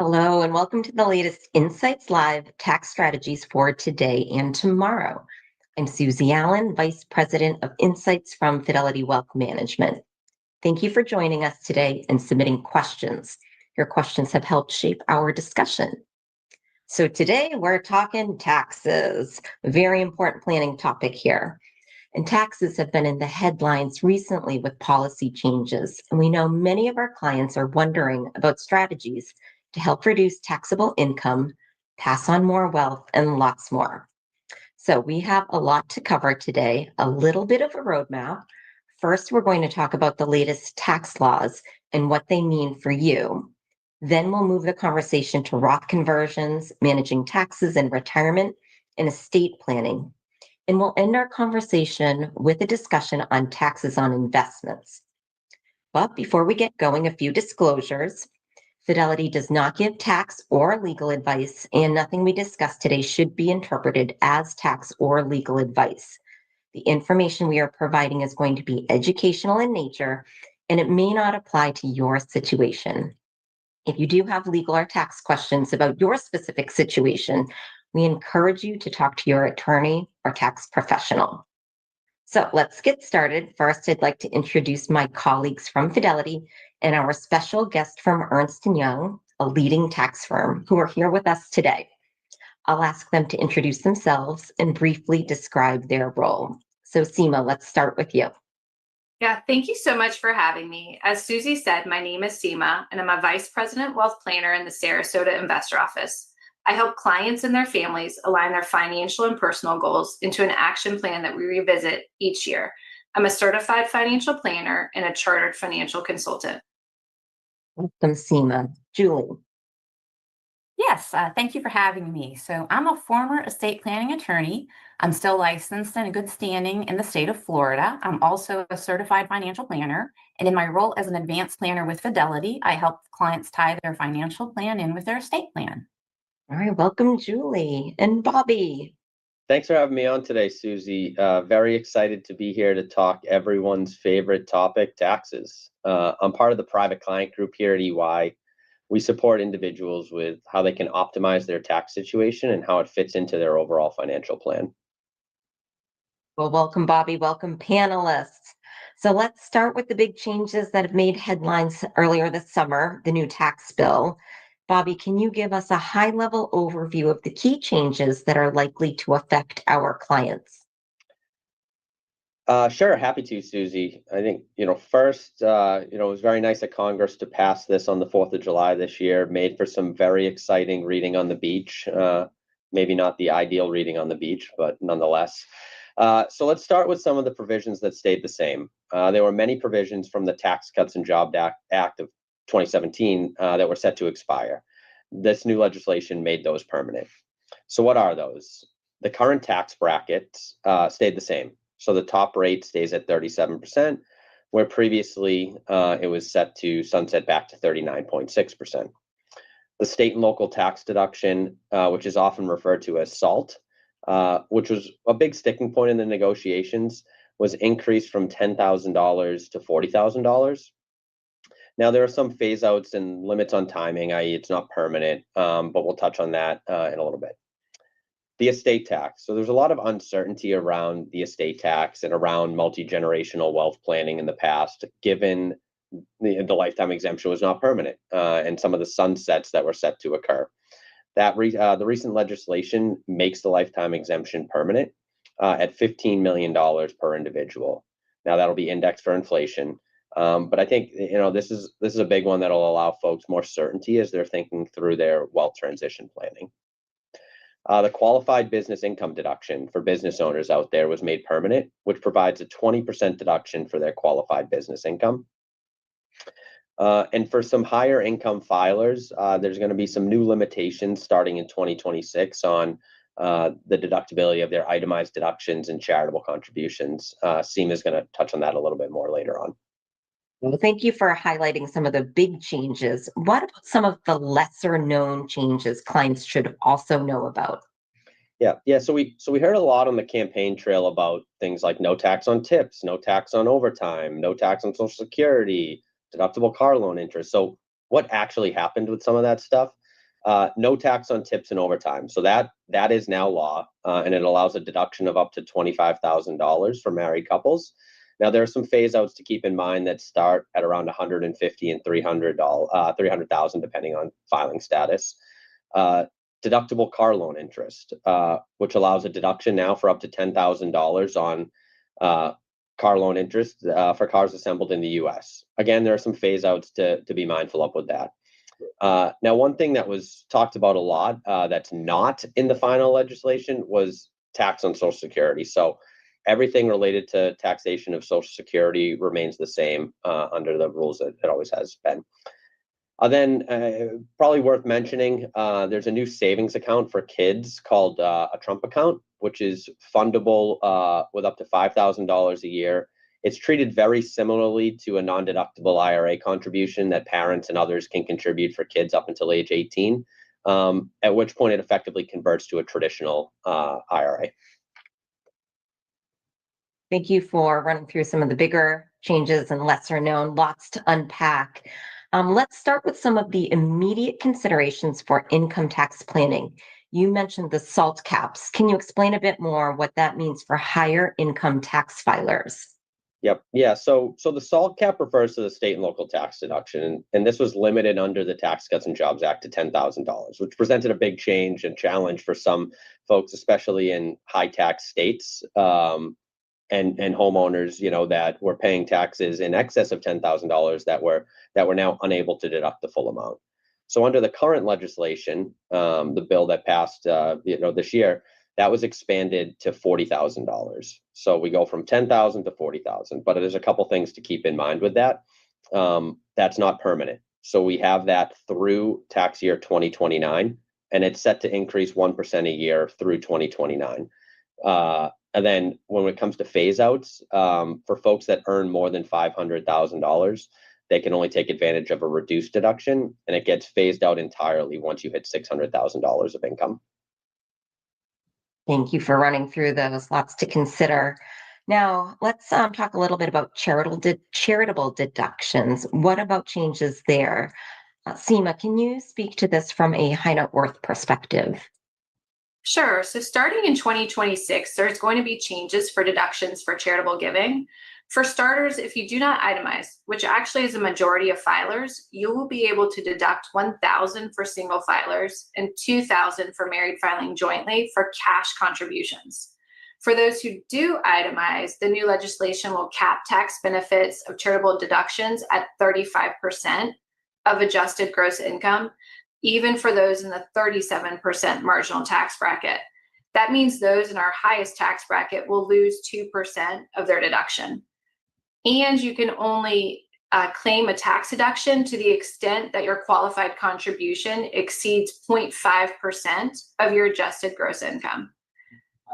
Hello, and welcome to the latest Insights Live tax strategies for today and tomorrow. I'm Susie Allen, Vice President of Insights from Fidelity Wealth Management. Thank you for joining us today and submitting questions. Your questions have helped shape our discussion. So today we're talking taxes, a very important planning topic here. And taxes have been in the headlines recently with policy changes. And we know many of our clients are wondering about strategies to help reduce taxable income, pass on more wealth, and lots more. So we have a lot to cover today, a little bit of a roadmap. First, we're going to talk about the latest tax laws and what they mean for you. Then we'll move the conversation to Roth conversions, managing taxes in retirement, and estate planning. And we'll end our conversation with a discussion on taxes on investments. But before we get going, a few disclosures. Fidelity does not give tax or legal advice, and nothing we discuss today should be interpreted as tax or legal advice. The information we are providing is going to be educational in nature, and it may not apply to your situation. If you do have legal or tax questions about your specific situation, we encourage you to talk to your attorney or tax professional. So let's get started. First, I'd like to introduce my colleagues from Fidelity and our special guest from Ernst & Young, a leading tax firm, who are here with us today. I'll ask them to introduce themselves and briefly describe their role. So Seema, let's start with you. Yeah, thank you so much for having me. As Susie said, my name is Seema, and I'm a Vice President Wealth Planner in the Sarasota Investor Office. I help clients and their families align their financial and personal goals into an action plan that we revisit each year. I'm a certified financial planner and a chartered financial consultant. Welcome, Seema. Julie. Yes, thank you for having me. So I'm a former estate planning attorney. I'm still licensed and in good standing in the state of Florida. I'm also a certified financial planner. And in my role as an advanced planner with Fidelity, I help clients tie their financial plan in with their estate plan. All right, welcome, Julie. And Bobby. Thanks for having me on today, Susie. Very excited to be here to talk everyone's favorite topic, taxes. I'm part of the private client group here at EY. We support individuals with how they can optimize their tax situation and how it fits into their overall financial plan. Well, welcome, Bobby. Welcome, panelists. So let's start with the big changes that have made headlines earlier this summer, the new tax bill. Bobby, can you give us a high-level overview of the key changes that are likely to affect our clients? Sure, happy to, Susie. I think, first, it was very nice of Congress to pass this on the 4th of July this year, made for some very exciting reading on the beach. Maybe not the ideal reading on the beach, but nonetheless. So let's start with some of the provisions that stayed the same. There were many provisions from the Tax Cuts and Jobs Act of 2017 that were set to expire. This new legislation made those permanent. So what are those? The current tax brackets stayed the same. So the top rate stays at 37%, where previously it was set to sunset back to 39.6%. The state and local tax deduction, which is often referred to as SALT, which was a big sticking point in the negotiations, was increased from $10,000 to $40,000. Now, there are some phase outs and limits on timing, i.e. it's not permanent, but we'll touch on that in a little bit. The estate tax. So there's a lot of uncertainty around the estate tax and around multi-generational wealth planning in the past, given the lifetime exemption was not permanent and some of the sunsets that were set to occur. The recent legislation makes the lifetime exemption permanent at $15 million per individual. Now that'll be indexed for inflation. But I think this is a big one that'll allow folks more certainty as they're thinking through their wealth transition planning. The qualified business income deduction for business owners out there was made permanent, which provides a 20% deduction for their qualified business income. And for some higher income filers, there's going to be some new limitations starting in 2026 on the deductibility of their itemized deductions and charitable contributions. Seema is going to touch on that a little bit more later on. Well, thank you for highlighting some of the big changes. What about some of the lesser known changes clients should also know about? Yeah. So we heard a lot on the campaign trail about things like no tax on tips, no tax on overtime, no tax on Social Security, deductible car loan interest. So what actually happened with some of that stuff? No tax on tips and overtime. So that is now law, and it allows a deduction of up to $25,000 for married couples. Now, there are some phase outs to keep in mind that start at around $150,000 and $300,000, depending on filing status. Deductible car loan interest, which allows a deduction now for up to $10,000 on car loan interest for cars assembled in the U.S. Again, there are some phase outs to be mindful of with that. Now, one thing that was talked about a lot that's not in the final legislation was tax on Social Security. So everything related to taxation of Social Security remains the same under the rules that it always has been. Then probably worth mentioning, there's a new savings account for kids called a Trump account, which is fundable with up to $5,000 a year. It's treated very similarly to a non-deductible IRA contribution that parents and others can contribute for kids up until age 18, at which point it effectively converts to a traditional IRA. Thank you for running through some of the bigger changes and lesser known, lots to unpack. Let's start with some of the immediate considerations for income tax planning. You mentioned the SALT caps. Can you explain a bit more what that means for higher income tax filers? Yep. Yeah. So the SALT cap refers to the state and local tax deduction, and this was limited under the Tax Cuts and Jobs Act to $10,000, which presented a big change and challenge for some folks, especially in high tax states. And homeowners, that were paying taxes in excess of $10,000 that were now unable to deduct the full amount. So under the current legislation, the bill that passed, this year, that was expanded to $40,000. So we go from $10,000 to $40,000. But there's a couple things to keep in mind with that. That's not permanent. So we have that through tax year 2029, and it's set to increase 1% a year through 2029. And then when it comes to phase outs, for folks that earn more than $500,000, they can only take advantage of a reduced deduction, and it gets phased out entirely once you hit $600,000 of income. Thank you for running through those. Lots to consider. Now, let's talk a little bit about charitable deductions. What about changes there? Seema, can you speak to this from a high net worth perspective? Sure. So starting in 2026, there's going to be changes for deductions for charitable giving. For starters, if you do not itemize, which actually is a majority of filers, you will be able to deduct $1,000 for single filers and $2,000 for married filing jointly for cash contributions. For those who do itemize, the new legislation will cap tax benefits of charitable deductions at 35% of adjusted gross income, even for those in the 37% marginal tax bracket. That means those in our highest tax bracket will lose 2% of their deduction. And you can only claim a tax deduction to the extent that your qualified contribution exceeds 0.5% of your adjusted gross income.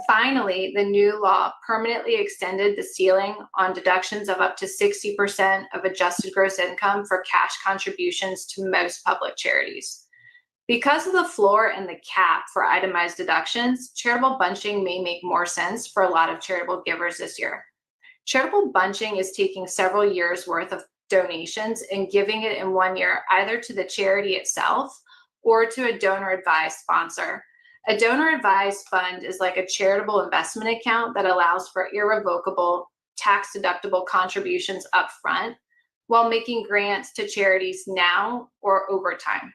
Finally, the new law permanently extended the ceiling on deductions of up to 60% of adjusted gross income for cash contributions to most public charities. Because of the floor and the cap for itemized deductions, charitable bunching may make more sense for a lot of charitable givers this year. Charitable bunching is taking several years' worth of donations and giving it in 1 year either to the charity itself or to a donor-advised sponsor. A donor-advised fund is like a charitable investment account that allows for irrevocable, tax-deductible contributions upfront while making grants to charities now or over time.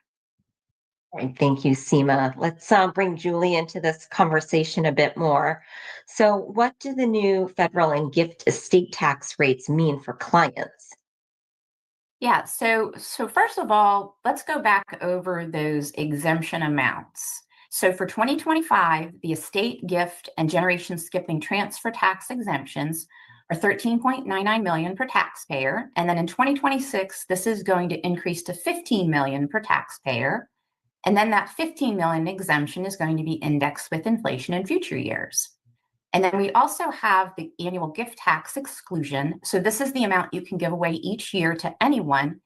Right, thank you, Seema. Let's bring Julie into this conversation a bit more. So what do the new federal and gift estate tax rates mean for clients? Yeah, so first of all, let's go back over those exemption amounts. So for 2025, the estate, gift, and generation skipping transfer tax exemptions are $13.99 million per taxpayer. And then in 2026, this is going to increase to $15 million per taxpayer. And then that $15 million exemption is going to be indexed with inflation in future years. And then we also have the annual gift tax exclusion. So this is the amount you can give away each year to anyone,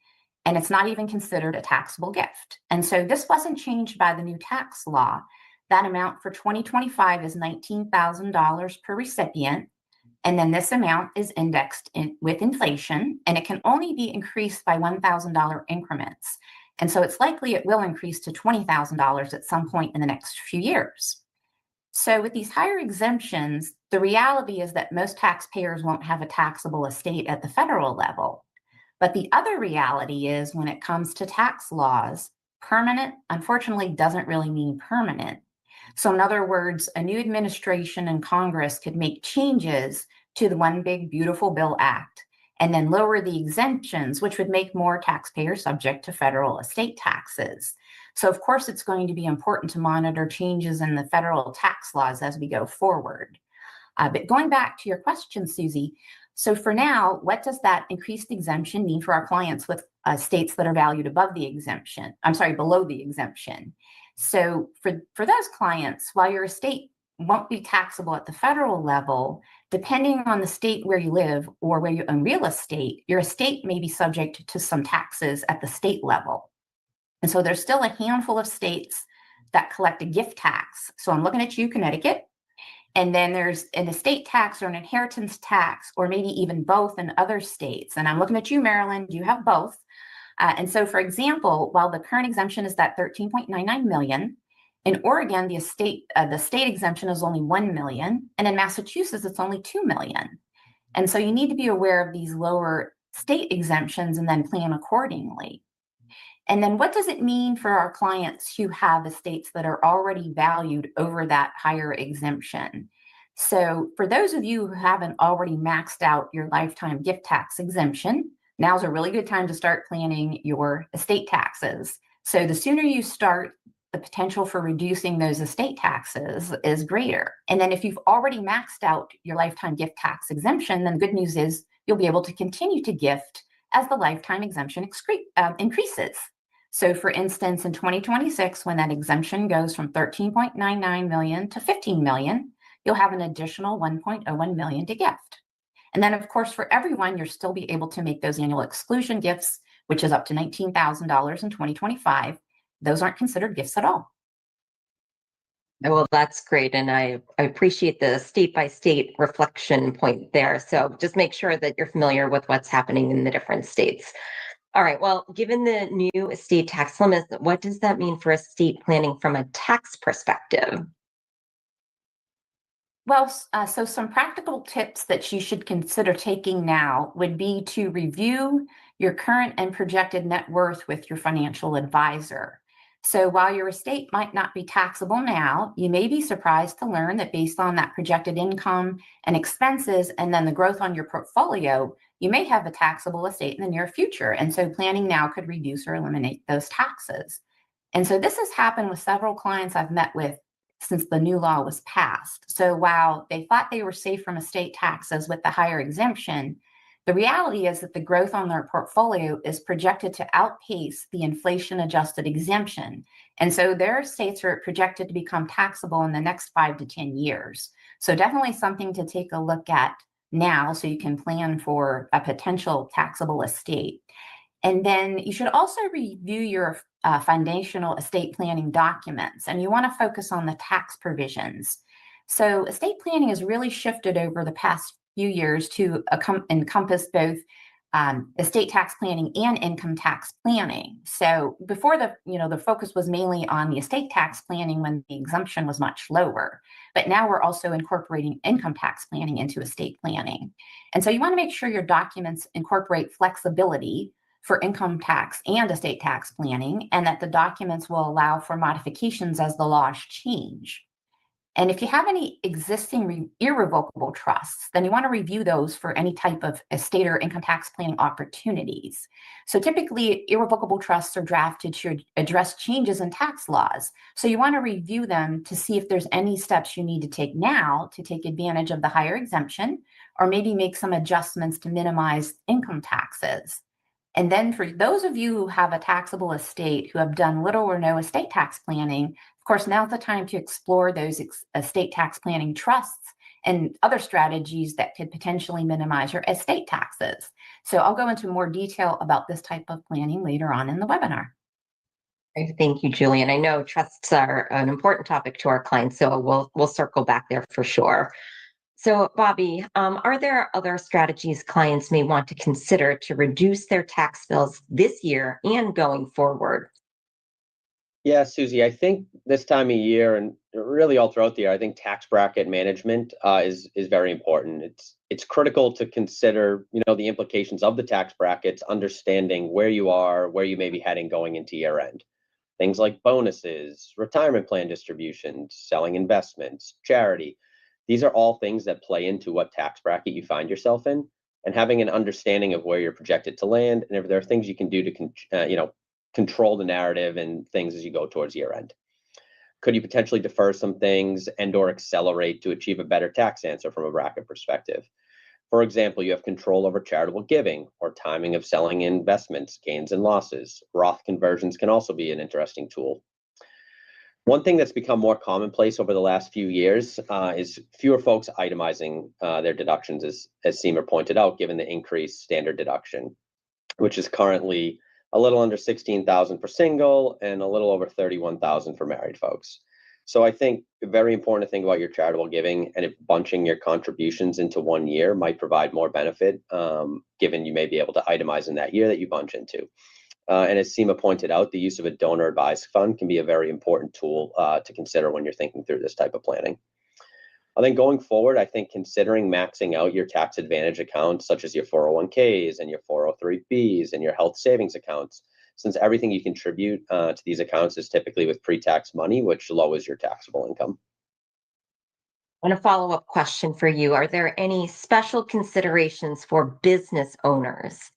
and it's not even considered a taxable gift. And so this wasn't changed by the new tax law. That amount for 2025 is $19,000 per recipient. And then this amount is indexed with inflation, and it can only be increased by $1,000 increments. And so it's likely it will increase to $20,000 at some point in the next few years. So with these higher exemptions, the reality is that most taxpayers won't have a taxable estate at the federal level. But the other reality is when it comes to tax laws, permanent, unfortunately, doesn't really mean permanent. So in other words, a new administration and Congress could make changes to the One Big Beautiful Bill Act and then lower the exemptions, which would make more taxpayers subject to federal estate taxes. So of course, it's going to be important to monitor changes in the federal tax laws as we go forward. But going back to your question, Susie, so for now, what does that increased exemption mean for our clients with states that are valued above the exemption? I'm sorry, below the exemption. So for those clients, while your estate won't be taxable at the federal level, depending on the state where you live or where you own real estate, your estate may be subject to some taxes at the state level. And so there's still a handful of states that collect a gift tax. So I'm looking at you, Connecticut. And then there's an estate tax or an inheritance tax, or maybe even both in other states. And I'm looking at you, Maryland, you have both. And so, for example, while the current exemption is that 13.99 million, in Oregon, the state exemption is only 1 million. And in Massachusetts, it's only 2 million. And so you need to be aware of these lower state exemptions and then plan accordingly. And then what does it mean for our clients who have estates that are already valued over that higher exemption? So for those of you who haven't already maxed out your lifetime gift tax exemption, now's a really good time to start planning your estate taxes. So the sooner you start, the potential for reducing those estate taxes is greater. And then if you've already maxed out your lifetime gift tax exemption, then the good news is you'll be able to continue to gift as the lifetime exemption increases. So for instance, in 2026, when that exemption goes from 13.99 million to 15 million, you'll have an additional 1.01 million to gift. And then of course, for everyone, you'll still be able to make those annual exclusion gifts, which is up to $19,000 in 2025. Those aren't considered gifts at all. Well, that's great. And I appreciate the state by state reflection point there. So just make sure that you're familiar with what's happening in the different states. All right. Well, given the new estate tax limits, what does that mean for estate planning from a tax perspective? Well, so some practical tips that you should consider taking now would be to review your current and projected net worth with your financial advisor. So while your estate might not be taxable now, you may be surprised to learn that based on that projected income and expenses and then the growth on your portfolio, you may have a taxable estate in the near future. And so planning now could reduce or eliminate those taxes. And so this has happened with several clients I've met with since the new law was passed. So while they thought they were safe from estate taxes with the higher exemption, the reality is that the growth on their portfolio is projected to outpace the inflation-adjusted exemption. And so their estates are projected to become taxable in the next 5 to 10 years. So definitely something to take a look at now so you can plan for a potential taxable estate. And then you should also review your foundational estate planning documents, and you want to focus on the tax provisions. So estate planning has really shifted over the past few years to encompass both estate tax planning and income tax planning. So before the focus was mainly on the estate tax planning when the exemption was much lower, but now we're also incorporating income tax planning into estate planning. And so you want to make sure your documents incorporate flexibility for income tax and estate tax planning, and that the documents will allow for modifications as the laws change. And if you have any existing irrevocable trusts, then you want to review those for any type of estate or income tax planning opportunities. So typically, irrevocable trusts are drafted to address changes in tax laws. So you want to review them to see if there's any steps you need to take now to take advantage of the higher exemption, or maybe make some adjustments to minimize income taxes. And then for those of you who have a taxable estate who have done little or no estate tax planning, of course, now's the time to explore those estate tax planning trusts and other strategies that could potentially minimize your estate taxes. So I'll go into more detail about this type of planning later on in the webinar. Thank you, Julie. And I know trusts are an important topic to our clients, so we'll circle back there for sure. So, Bobby, are there other strategies clients may want to consider to reduce their tax bills this year and going forward? Yeah, Susie, I think this time of year and really all throughout the year, I think tax bracket management is very important. It's critical to consider, the implications of the tax brackets, understanding where you are, where you may be heading going into year end. Things like bonuses, retirement plan distributions, selling investments, charity. These are all things that play into what tax bracket you find yourself in, and having an understanding of where you're projected to land, and if there are things you can do to, control the narrative and things as you go towards year end. Could you potentially defer some things and/or accelerate to achieve a better tax answer from a bracket perspective? For example, you have control over charitable giving or timing of selling investments, gains and losses. Roth conversions can also be an interesting tool. One thing that's become more commonplace over the last few years is fewer folks itemizing their deductions, as Seema pointed out, given the increased standard deduction, which is currently a little under 16,000 for single and a little over 31,000 for married folks. So I think very important to think about your charitable giving, and if bunching your contributions into one year might provide more benefit, given you may be able to itemize in that year that you bunch into. And as Seema pointed out, the use of a donor advised fund can be a very important tool to consider when you're thinking through this type of planning. I think going forward, I think considering maxing out your tax advantage accounts, such as your 401ks and your 403bs and your health savings accounts, since everything you contribute to these accounts is typically with pre-tax money, which lowers your taxable income. And a follow-up question for you. Are there any special considerations for business owners?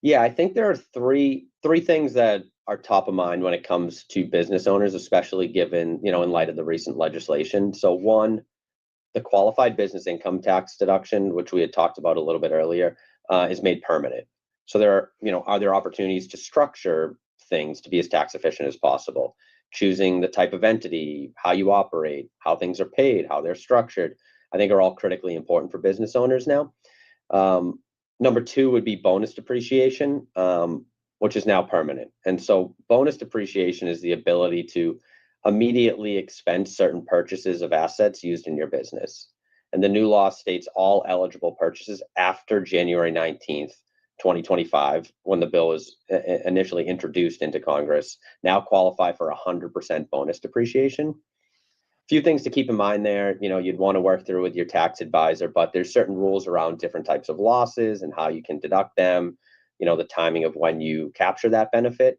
Yeah, I think there are three things that are top of mind when it comes to business owners, especially given, in light of the recent legislation. So one, the qualified business income tax deduction, which we had talked about a little bit earlier, is made permanent. So are there opportunities to structure things to be as tax efficient as possible? Choosing the type of entity, how you operate, how things are paid, how they're structured, I think are all critically important for business owners now. Number two would be bonus depreciation, which is now permanent. And so bonus depreciation is the ability to immediately expense certain purchases of assets used in your business. And the new law states all eligible purchases after January 19th, 2025, when the bill was initially introduced into Congress, now qualify for 100% bonus depreciation. A few things to keep in mind there, you'd want to work through with your tax advisor, but there's certain rules around different types of losses and how you can deduct them, the timing of when you capture that benefit.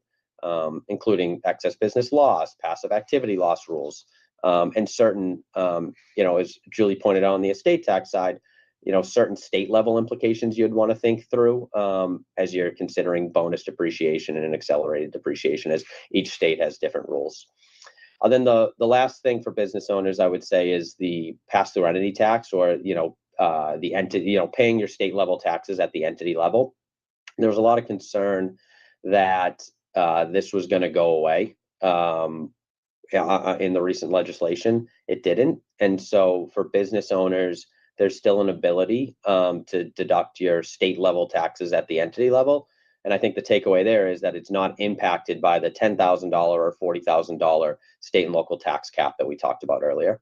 Including excess business loss, passive activity loss rules, and certain, as Julie pointed out on the estate tax side, certain state level implications you'd want to think through as you're considering bonus depreciation and accelerated depreciation, as each state has different rules. Then the last thing for business owners, I would say, is the pass-through entity tax, or the entity, paying your state level taxes at the entity level. There was a lot of concern that this was going to go away in the recent legislation. It didn't. And so for business owners, there's still an ability to deduct your state level taxes at the entity level. And I think the takeaway there is that it's not impacted by the $10,000 or $40,000 state and local tax cap that we talked about earlier.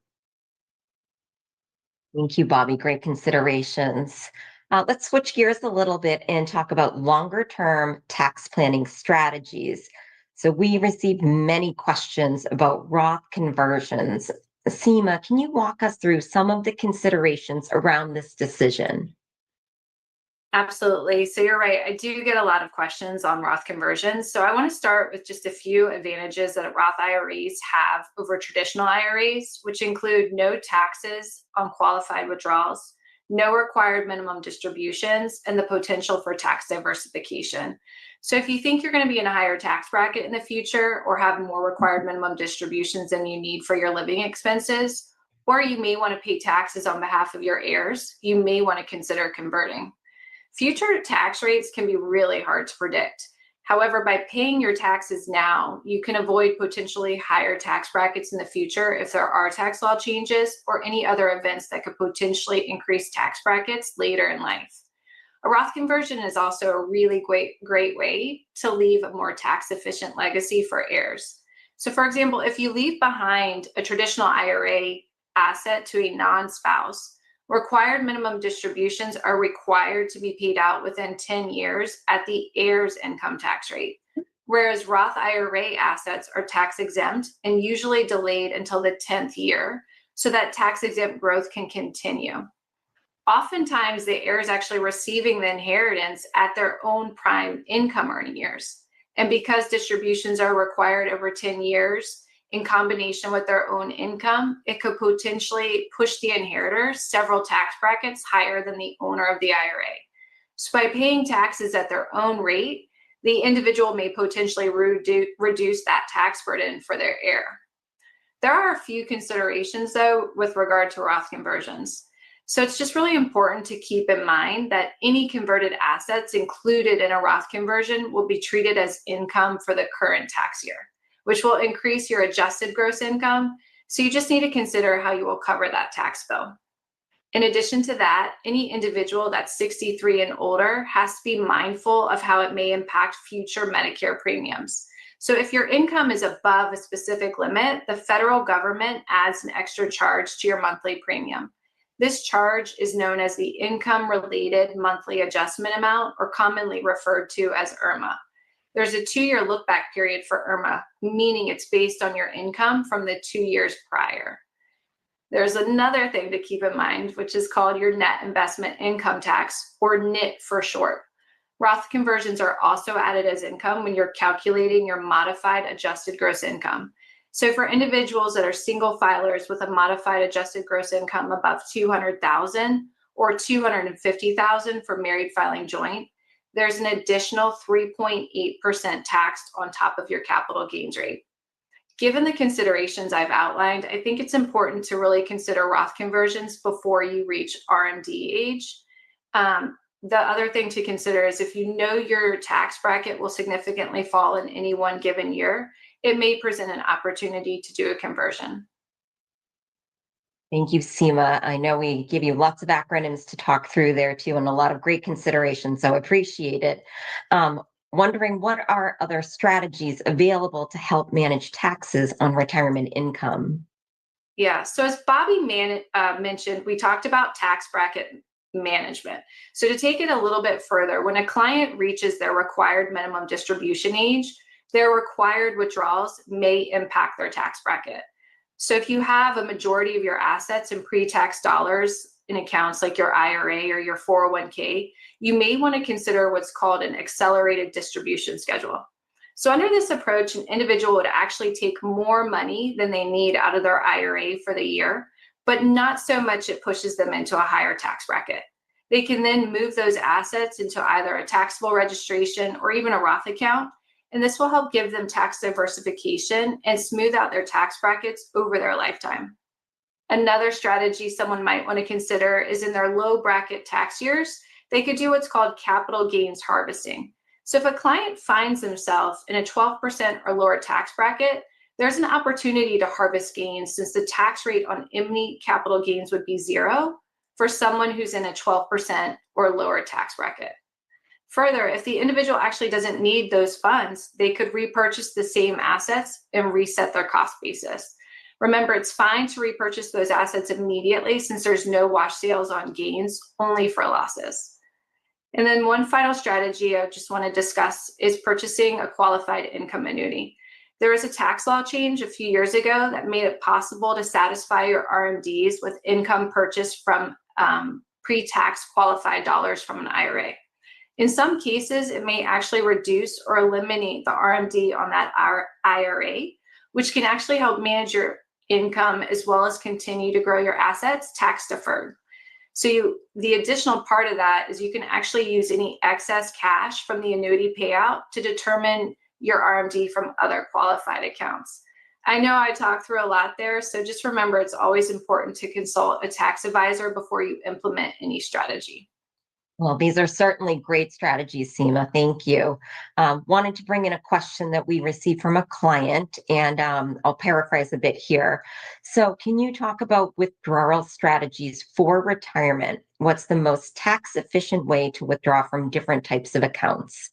Thank you, Bobby. Great considerations. Let's switch gears a little bit and talk about longer-term tax planning strategies. So we received many questions about Roth conversions. Seema, can you walk us through some of the considerations around this decision? Absolutely. So you're right. I do get a lot of questions on Roth conversions. So I want to start with just a few advantages that Roth IRAs have over traditional IRAs, which include no taxes on qualified withdrawals, no required minimum distributions, and the potential for tax diversification. So if you think you're going to be in a higher tax bracket in the future, or have more required minimum distributions than you need for your living expenses, or you may want to pay taxes on behalf of your heirs, you may want to consider converting. Future tax rates can be really hard to predict. However, by paying your taxes now, you can avoid potentially higher tax brackets in the future if there are tax law changes or any other events that could potentially increase tax brackets later in life. A Roth conversion is also a really great way to leave a more tax efficient legacy for heirs. So for example, if you leave behind a traditional IRA asset to a non-spouse, Required minimum distributions are required to be paid out within 10 years at the heir's income tax rate, whereas Roth IRA assets are tax exempt and usually delayed until the 10th year so that tax exempt growth can continue. Oftentimes, the heir is actually receiving the inheritance at their own prime income earning years. And because distributions are required over 10 years, in combination with their own income, it could potentially push the inheritor several tax brackets higher than the owner of the IRA. So by paying taxes at their own rate, the individual may potentially reduce that tax burden for their heir. There are a few considerations, though, with regard to Roth conversions. So it's just really important to keep in mind that any converted assets included in a Roth conversion will be treated as income for the current tax year, which will increase your adjusted gross income. So you just need to consider how you will cover that tax bill. In addition to that, any individual that's 63 and older has to be mindful of how it may impact future Medicare premiums. So if your income is above a specific limit, the federal government adds an extra charge to your monthly premium. This charge is known as the Income-Related Monthly Adjustment Amount, or commonly referred to as IRMA. There's a 2-year look-back period for IRMA, meaning it's based on your income from the 2 years prior. There's another thing to keep in mind, which is called your net investment income tax, or NIT for short. Roth conversions are also added as income when you're calculating your modified adjusted gross income. So for individuals that are single filers with a modified adjusted gross income above $200,000 or $250,000 for married filing joint, there's an additional 3.8% taxed on top of your capital gains rate. Given the considerations I've outlined, I think it's important to really consider Roth conversions before you reach RMD age. The other thing to consider is if you know your tax bracket will significantly fall in any one given year, it may present an opportunity to do a conversion. Thank you, Seema. I know we give you lots of acronyms to talk through there too, and a lot of great considerations, so appreciate it. Wondering what are other strategies available to help manage taxes on retirement income? Yeah, so as Bobby mentioned, we talked about tax bracket management. So to take it a little bit further, when a client reaches their required minimum distribution age, their required withdrawals may impact their tax bracket. So if you have a majority of your assets in pre-tax dollars in accounts like your IRA or your 401k, you may want to consider what's called an accelerated distribution schedule. So under this approach, an individual would actually take more money than they need out of their IRA for the year, but not so much it pushes them into a higher tax bracket. They can then move those assets into either a taxable registration or even a Roth account, and this will help give them tax diversification and smooth out their tax brackets over their lifetime. Another strategy someone might want to consider is in their low bracket tax years, they could do what's called capital gains harvesting. So if a client finds themselves in a 12% or lower tax bracket, there's an opportunity to harvest gains since the tax rate on any capital gains would be 0 for someone who's in a 12% or lower tax bracket. Further, if the individual actually doesn't need those funds, they could repurchase the same assets and reset their cost basis. Remember, it's fine to repurchase those assets immediately since there's no wash sales on gains, only for losses. And then one final strategy I just want to discuss is purchasing a qualified income annuity. There was a tax law change a few years ago that made it possible to satisfy your RMDs with income purchased from pre-tax qualified dollars from an IRA. In some cases, it may actually reduce or eliminate the RMD on that IRA, which can actually help manage your income as well as continue to grow your assets tax deferred. So the additional part of that is you can actually use any excess cash from the annuity payout to determine your RMD from other qualified accounts. I know I talked through a lot there, so just remember it's always important to consult a tax advisor before you implement any strategy. Well, these are certainly great strategies, Seema. Thank you. Wanted to bring in a question that we received from a client, and I'll paraphrase a bit here. So can you talk about withdrawal strategies for retirement? What's the most tax efficient way to withdraw from different types of accounts?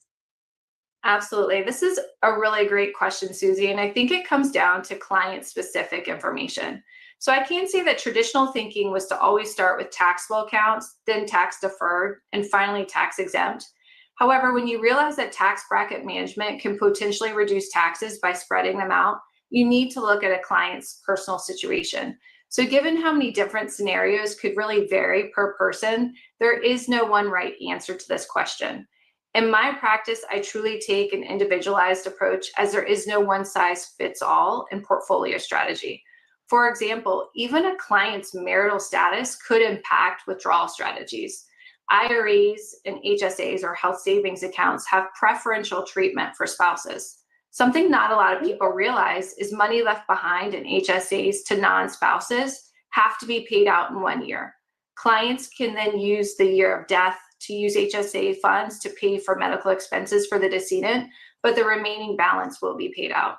Absolutely. This is a really great question, Susie, and I think it comes down to client-specific information. So I can say that traditional thinking was to always start with taxable accounts, then tax deferred, and finally tax exempt. However, when you realize that tax bracket management can potentially reduce taxes by spreading them out, you need to look at a client's personal situation. So given how many different scenarios could really vary per person, there is no one right answer to this question. In my practice, I truly take an individualized approach, as there is no one size fits all in portfolio strategy. For example, even a client's marital status could impact withdrawal strategies. IRAs and HSAs, or health savings accounts, have preferential treatment for spouses. Something not a lot of people realize is money left behind in HSAs to non-spouses have to be paid out in 1 year. Clients can then use the year of death to use HSA funds to pay for medical expenses for the decedent, but the remaining balance will be paid out.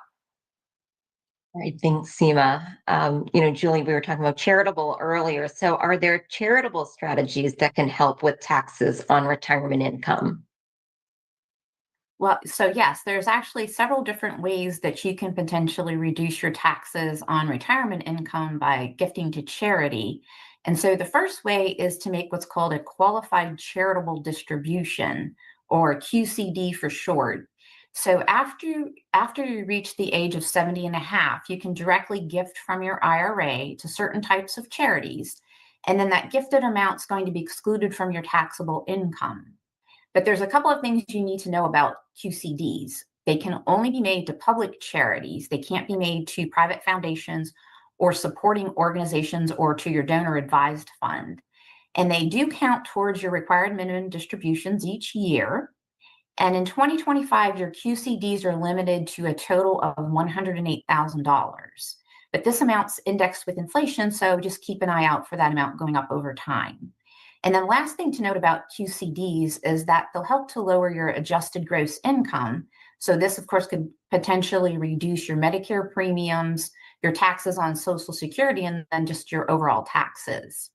All right, thanks, Seema. Julie, we were talking about charitable earlier. So are there charitable strategies that can help with taxes on retirement income? Well, so yes, there's actually several different ways that you can potentially reduce your taxes on retirement income by gifting to charity. And so the first way is to make what's called a qualified charitable distribution, or QCD for short. So after you reach the age of 70 and a half, you can directly gift from your IRA to certain types of charities. And then that gifted amount is going to be excluded from your taxable income. But there's a couple of things you need to know about QCDs. They can only be made to public charities. They can't be made to private foundations or supporting organizations or to your donor advised fund. And they do count towards your required minimum distributions each year. And in 2025, your QCDs are limited to a total of $108,000. But this amount's indexed with inflation, so just keep an eye out for that amount going up over time. And then last thing to note about QCDs is that they'll help to lower your adjusted gross income. So this, of course, could potentially reduce your Medicare premiums, your taxes on Social Security, and then just your overall taxes.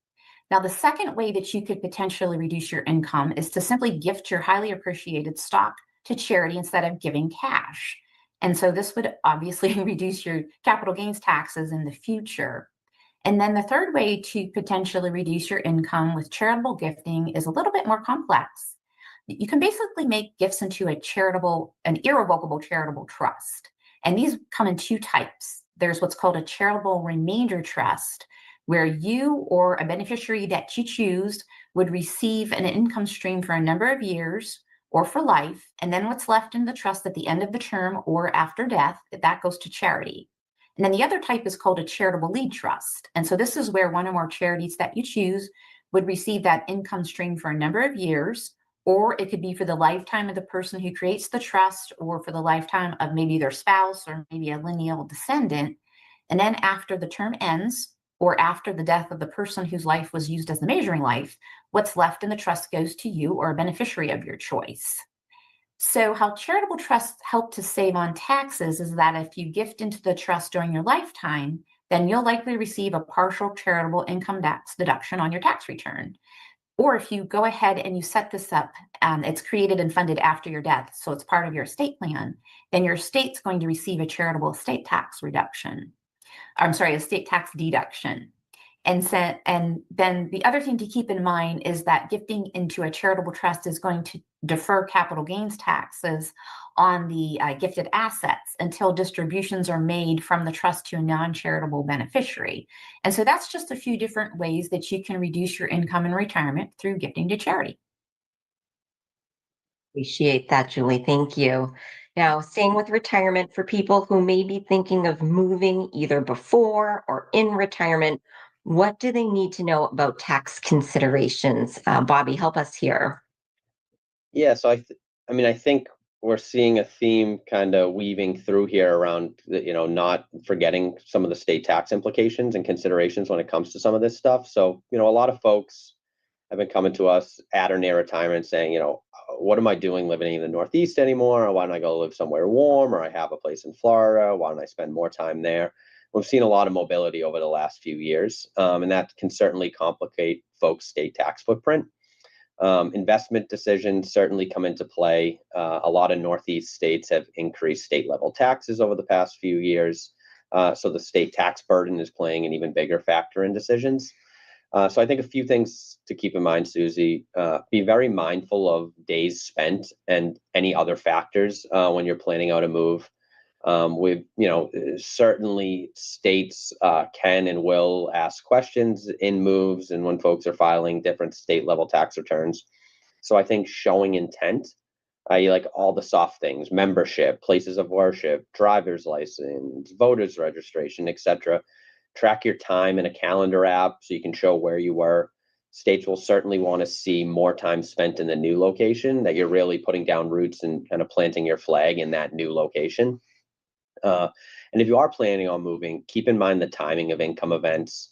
Now, the second way that you could potentially reduce your income is to simply gift your highly appreciated stock to charity instead of giving cash. And so this would obviously reduce your capital gains taxes in the future. And then the third way to potentially reduce your income with charitable gifting is a little bit more complex. You can basically make gifts into an irrevocable charitable trust. And these come in two types. There's what's called a charitable remainder trust, where you or a beneficiary that you choose would receive an income stream for a number of years or for life. And then what's left in the trust at the end of the term or after death, that goes to charity. And then the other type is called a charitable lead trust. And so this is where one or more charities that you choose would receive that income stream for a number of years, or it could be for the lifetime of the person who creates the trust, or for the lifetime of maybe their spouse or maybe a lineal descendant. And then after the term ends, or after the death of the person whose life was used as the measuring life, what's left in the trust goes to you or a beneficiary of your choice. So how charitable trusts help to save on taxes is that if you gift into the trust during your lifetime, then you'll likely receive a partial charitable income tax deduction on your tax return. Or if you go ahead and you set this up, it's created and funded after your death, so it's part of your estate plan, then your estate's going to receive a charitable estate tax reduction. Estate tax deduction. And then the other thing to keep in mind is that gifting into a charitable trust is going to defer capital gains taxes on the gifted assets until distributions are made from the trust to a non-charitable beneficiary. And so that's just a few different ways that you can reduce your income in retirement through gifting to charity. Appreciate that, Julie. Thank you. Now, staying with retirement, for people who may be thinking of moving either before or in retirement, what do they need to know about tax considerations? Bobby, help us here. Yeah, so I think we're seeing a theme kind of weaving through here around not forgetting some of the state tax implications and considerations when it comes to some of this stuff. So, a lot of folks have been coming to us at or near retirement saying, what am I doing living in the Northeast anymore? Or why don't I go live somewhere warm? Or I have a place in Florida. Why don't I spend more time there? We've seen a lot of mobility over the last few years, and that can certainly complicate folks' state tax footprint. Investment decisions certainly come into play. A lot of Northeast states have increased state level taxes over the past few years. So the state tax burden is playing an even bigger factor in decisions. So I think a few things to keep in mind, Susie. Be very mindful of days spent and any other factors when you're planning out a move. Certainly states can and will ask questions in moves and when folks are filing different state level tax returns. So I think showing intent, like all the soft things, membership, places of worship, driver's license, voters registration, etc. Track your time in a calendar app so you can show where you were. States will certainly want to see more time spent in the new location, that you're really putting down roots and kind of planting your flag in that new location. And if you are planning on moving, keep in mind the timing of income events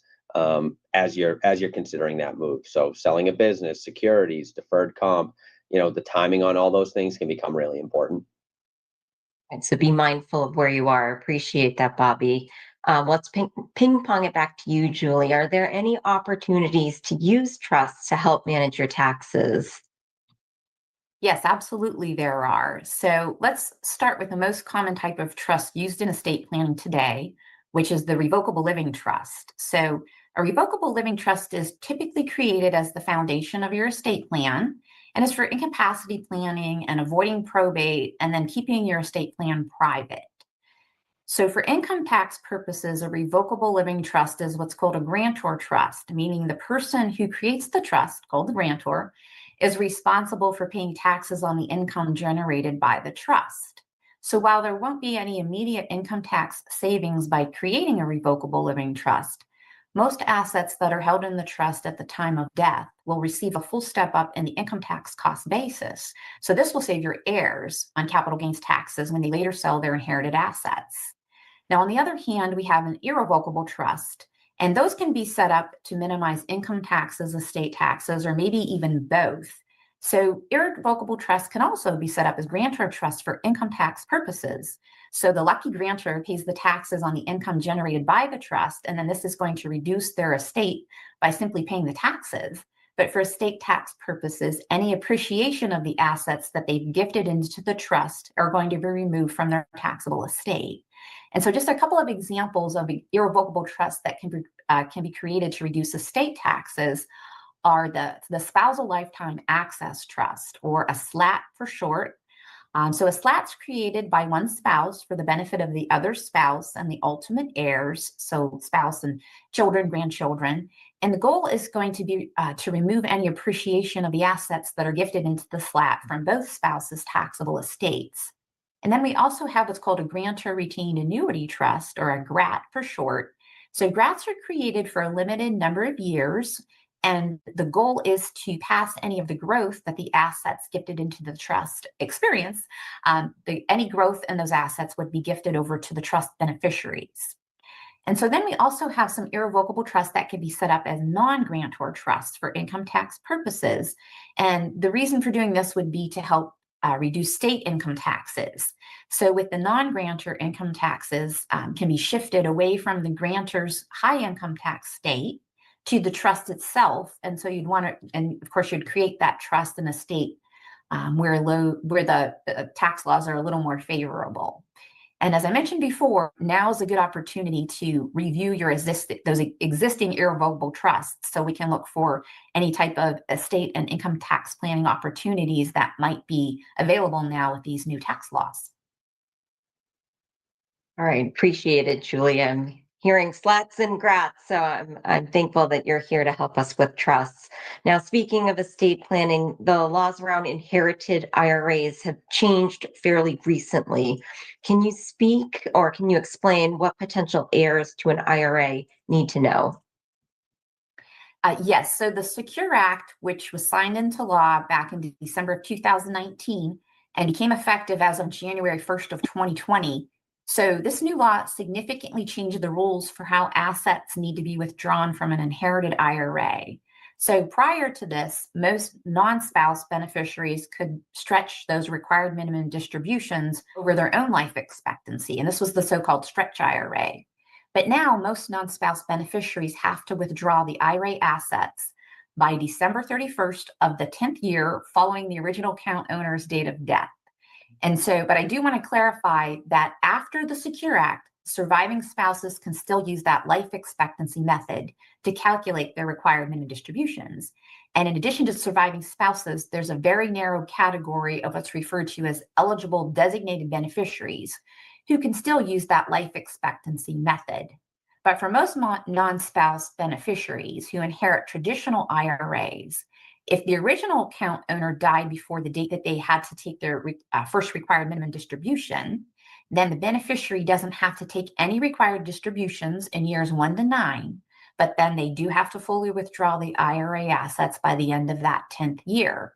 as you're considering that move. So selling a business, securities, deferred comp, the timing on all those things can become really important. And so be mindful of where you are. Appreciate that, Bobby. Let's ping pong it back to you, Julie. Are there any opportunities to use trusts to help manage your taxes? Yes, absolutely there are. So let's start with the most common type of trust used in estate planning today, which is the revocable living trust. So a revocable living trust is typically created as the foundation of your estate plan and is for incapacity planning and avoiding probate and then keeping your estate plan private. So for income tax purposes, a revocable living trust is what's called a grantor trust, meaning the person who creates the trust, called the grantor, is responsible for paying taxes on the income generated by the trust. So while there won't be any immediate income tax savings by creating a revocable living trust, most assets that are held in the trust at the time of death will receive a full step up in the income tax cost basis. So this will save your heirs on capital gains taxes when they later sell their inherited assets. Now, on the other hand, we have an irrevocable trust, and those can be set up to minimize income taxes, estate taxes, or maybe even both. So irrevocable trusts can also be set up as grantor trusts for income tax purposes. So the lucky grantor pays the taxes on the income generated by the trust, and then this is going to reduce their estate by simply paying the taxes. But for estate tax purposes, any appreciation of the assets that they've gifted into the trust are going to be removed from their taxable estate. And so just a couple of examples of irrevocable trusts that can be created to reduce estate taxes are the Spousal Lifetime Access Trust, or a SLAT for short. So a SLAT's created by one spouse for the benefit of the other spouse and the ultimate heirs, so spouse and children, grandchildren. And the goal is going to be to remove any appreciation of the assets that are gifted into the SLAT from both spouses' taxable estates. And then we also have what's called a grantor retained annuity trust, or a GRAT for short. So GRATs are created for a limited number of years, and the goal is to pass any of the growth that the assets gifted into the trust experience. Any growth in those assets would be gifted over to the trust beneficiaries. And so then we also have some irrevocable trusts that can be set up as non-grantor trusts for income tax purposes. And the reason for doing this would be to help reduce state income taxes. So with the non-grantor, income taxes can be shifted away from the grantor's high income tax state to the trust itself. And so you'd want to, and of course you'd create that trust in a state where the tax laws are a little more favorable. And as I mentioned before, now is a good opportunity to review those existing irrevocable trusts, so we can look for any type of estate and income tax planning opportunities that might be available now with these new tax laws. All right, appreciate it, Julie. I'm hearing slats and grats, so I'm thankful that you're here to help us with trusts. Now, speaking of estate planning, the laws around inherited IRAs have changed fairly recently. Can you speak or can you explain what potential heirs to an IRA need to know? Yes, so the Secure Act, which was signed into law back in December of 2019 and became effective as of January 1st of 2020. So this new law significantly changed the rules for how assets need to be withdrawn from an inherited IRA. So prior to this, most non-spouse beneficiaries could stretch those required minimum distributions over their own life expectancy, and this was the so-called stretch IRA. But now most non-spouse beneficiaries have to withdraw the IRA assets by December 31st of the 10th year following the original account owner's date of death. And so, but I do want to clarify that after the Secure Act, surviving spouses can still use that life expectancy method to calculate their required minimum distributions. And in addition to surviving spouses, there's a very narrow category of what's referred to as eligible designated beneficiaries who can still use that life expectancy method. But for most non-spouse beneficiaries who inherit traditional IRAs, if the original account owner died before the date that they had to take their first required minimum distribution, then the beneficiary doesn't have to take any required distributions in years 1 to 9, but then they do have to fully withdraw the IRA assets by the end of that 10th year.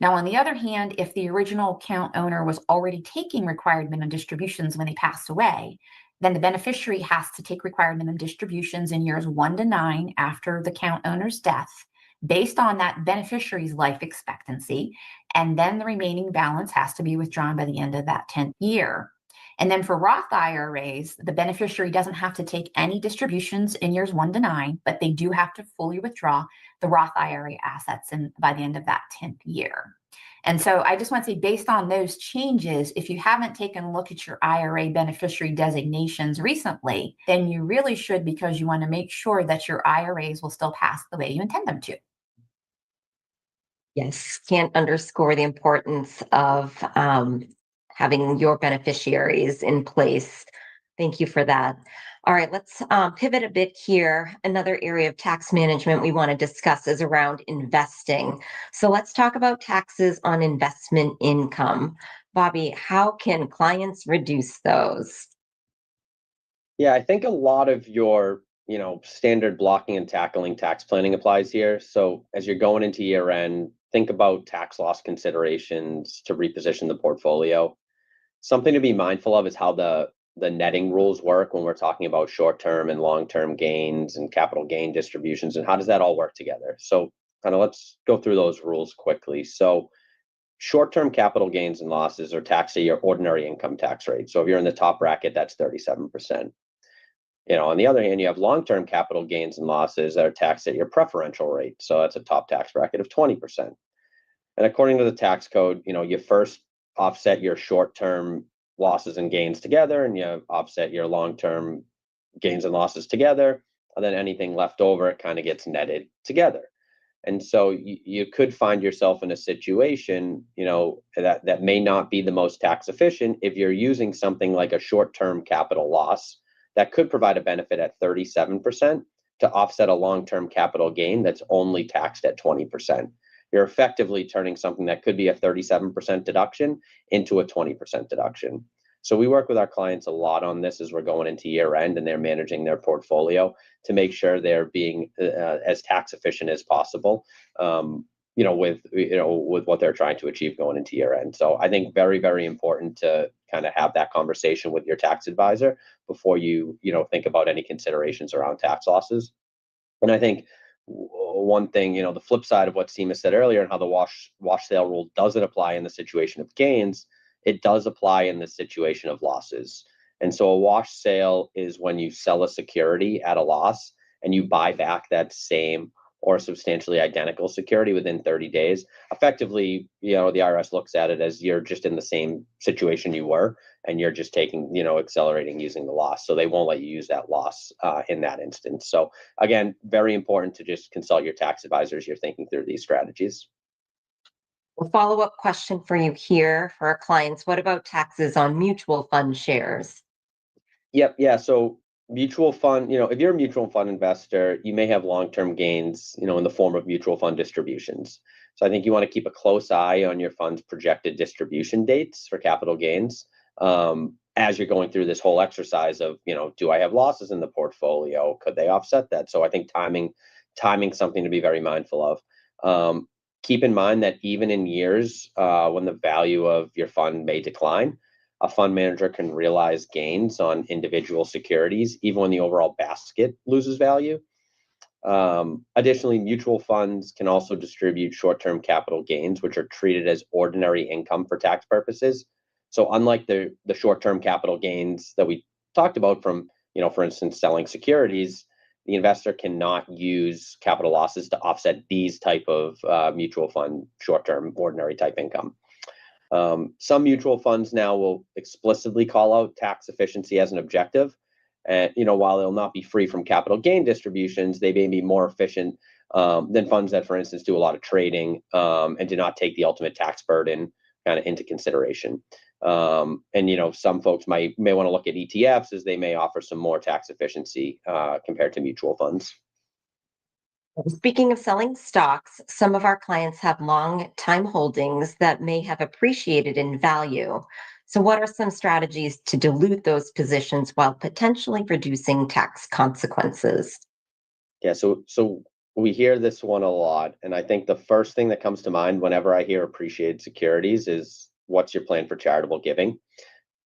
Now, on the other hand, if the original account owner was already taking required minimum distributions when they passed away, then the beneficiary has to take required minimum distributions in years 1 to 9 after the account owner's death, based on that beneficiary's life expectancy, and then the remaining balance has to be withdrawn by the end of that 10th year. And then for Roth IRAs, the beneficiary doesn't have to take any distributions in years 1 to 9, but they do have to fully withdraw the Roth IRA assets by the end of that 10th year. And so I just want to say, based on those changes, if you haven't taken a look at your IRA beneficiary designations recently, then you really should, because you want to make sure that your IRAs will still pass the way you intend them to. Yes, can't underscore the importance of having your beneficiaries in place. Thank you for that. All right, let's pivot a bit here. Another area of tax management we want to discuss is around investing. So let's talk about taxes on investment income. Bobby, how can clients reduce those? Yeah, I think a lot of your, standard blocking and tackling tax planning applies here. So as you're going into year end, think about tax loss considerations to reposition the portfolio. Something to be mindful of is how the netting rules work when we're talking about short-term and long-term gains and capital gain distributions, and how does that all work together? So kind of let's go through those rules quickly. So short-term capital gains and losses are taxed at your ordinary income tax rate. So if you're in the top bracket, that's 37%. On the other hand, you have long-term capital gains and losses that are taxed at your preferential rate. So that's a top tax bracket of 20%. And according to the tax code, you first offset your short-term losses and gains together, and you offset your long-term gains and losses together, and then anything left over, it kind of gets netted together. And so you could find yourself in a situation, that may not be the most tax efficient if you're using something like a short-term capital loss that could provide a benefit at 37% to offset a long-term capital gain that's only taxed at 20%. You're effectively turning something that could be a 37% deduction into a 20% deduction. So we work with our clients a lot on this as we're going into year end and they're managing their portfolio to make sure they're being as tax efficient as possible, with what they're trying to achieve going into year end. So I think very, very important to kind of have that conversation with your tax advisor before you think about any considerations around tax losses. And I think one thing, the flip side of what Seema said earlier and how the wash sale rule doesn't apply in the situation of gains, it does apply in the situation of losses. And so a wash sale is when you sell a security at a loss and you buy back that same or substantially identical security within 30 days. Effectively, the IRS looks at it as you're just in the same situation you were, and you're just taking, accelerating using the loss. So they won't let you use that loss in that instance. So again, very important to just consult your tax advisors. You're thinking through these strategies. A follow-up question for you here for our clients. What about taxes on mutual fund shares? Yep. Yeah. So mutual fund, if you're a mutual fund investor, you may have long-term gains, in the form of mutual fund distributions. So I think you want to keep a close eye on your fund's projected distribution dates for capital gains as you're going through this whole exercise of, do I have losses in the portfolio? Could they offset that? So I think timing something to be very mindful of. Keep in mind that even in years when the value of your fund may decline, a fund manager can realize gains on individual securities, even when the overall basket loses value. Additionally, mutual funds can also distribute short-term capital gains, which are treated as ordinary income for tax purposes. So unlike the short-term capital gains that we talked about from, for instance, selling securities, the investor cannot use capital losses to offset these type of mutual fund short-term ordinary type income. Some mutual funds now will explicitly call out tax efficiency as an objective. And, while they'll not be free from capital gain distributions, they may be more efficient than funds that, for instance, do a lot of trading and do not take the ultimate tax burden kind of into consideration. And, some folks may want to look at ETFs as they may offer some more tax efficiency compared to mutual funds. Speaking of selling stocks, some of our clients have long time holdings that may have appreciated in value. So what are some strategies to dilute those positions while potentially reducing tax consequences? Yeah, so we hear this one a lot, and I think the first thing that comes to mind whenever I hear appreciated securities is, what's your plan for charitable giving?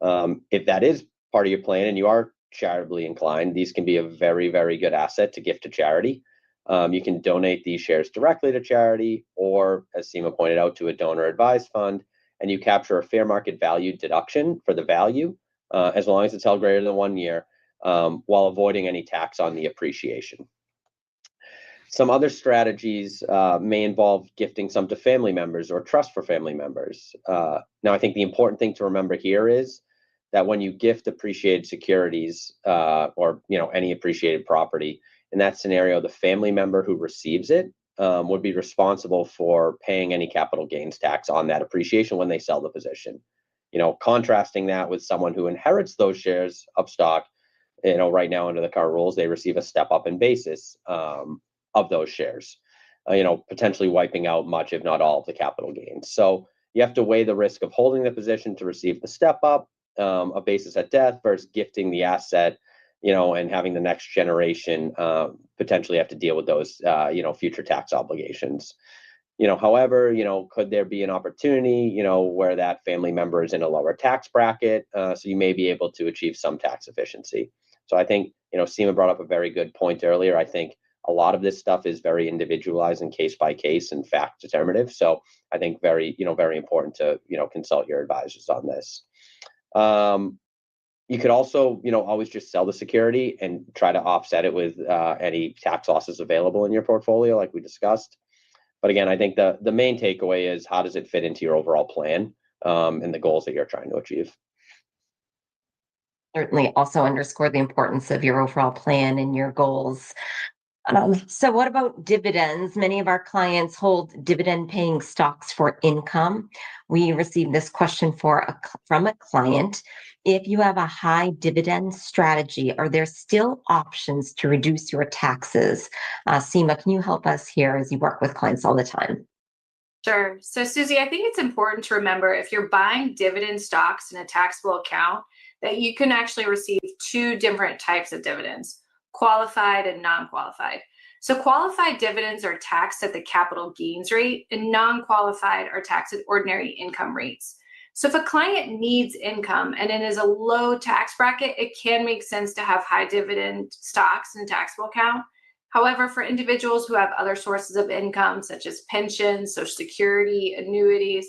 If that is part of your plan and you are charitably inclined, these can be a very, very good asset to gift to charity. You can donate these shares directly to charity, or, as Seema pointed out, to a donor advised fund, and you capture a fair market value deduction for the value, as long as it's held greater than 1 year, while avoiding any tax on the appreciation. Some other strategies may involve gifting some to family members or trust for family members. Now, I think the important thing to remember here is that when you gift appreciated securities or any appreciated property, in that scenario, the family member who receives it would be responsible for paying any capital gains tax on that appreciation when they sell the position. Contrasting that with someone who inherits those shares of stock, right now under the current rules, they receive a step up in basis of those shares, potentially wiping out much, if not all, of the capital gains. So you have to weigh the risk of holding the position to receive the step up of basis at death versus gifting the asset, and having the next generation potentially have to deal with those, future tax obligations. However, could there be an opportunity, where that family member is in a lower tax bracket, so you may be able to achieve some tax efficiency. So I think, Seema brought up a very good point earlier. I think a lot of this stuff is very individualized and case by case and fact determinative. So I think very important to, consult your advisors on this. You could also, always just sell the security and try to offset it with any tax losses available in your portfolio, like we discussed. But again, I think the main takeaway is, how does it fit into your overall plan and the goals that you're trying to achieve? Certainly also underscore the importance of your overall plan and your goals. So what about dividends? Many of our clients hold dividend-paying stocks for income. We received this question from a client. If you have a high dividend strategy, are there still options to reduce your taxes? Seema, can you help us here as you work with clients all the time? Sure. So, Susie, I think it's important to remember, if you're buying dividend stocks in a taxable account, that you can actually receive two different types of dividends: qualified and non-qualified. So qualified dividends are taxed at the capital gains rate, and non-qualified are taxed at ordinary income rates. So if a client needs income and it is a low tax bracket, it can make sense to have high dividend stocks in a taxable account. However, for individuals who have other sources of income, such as pensions, Social Security, annuities,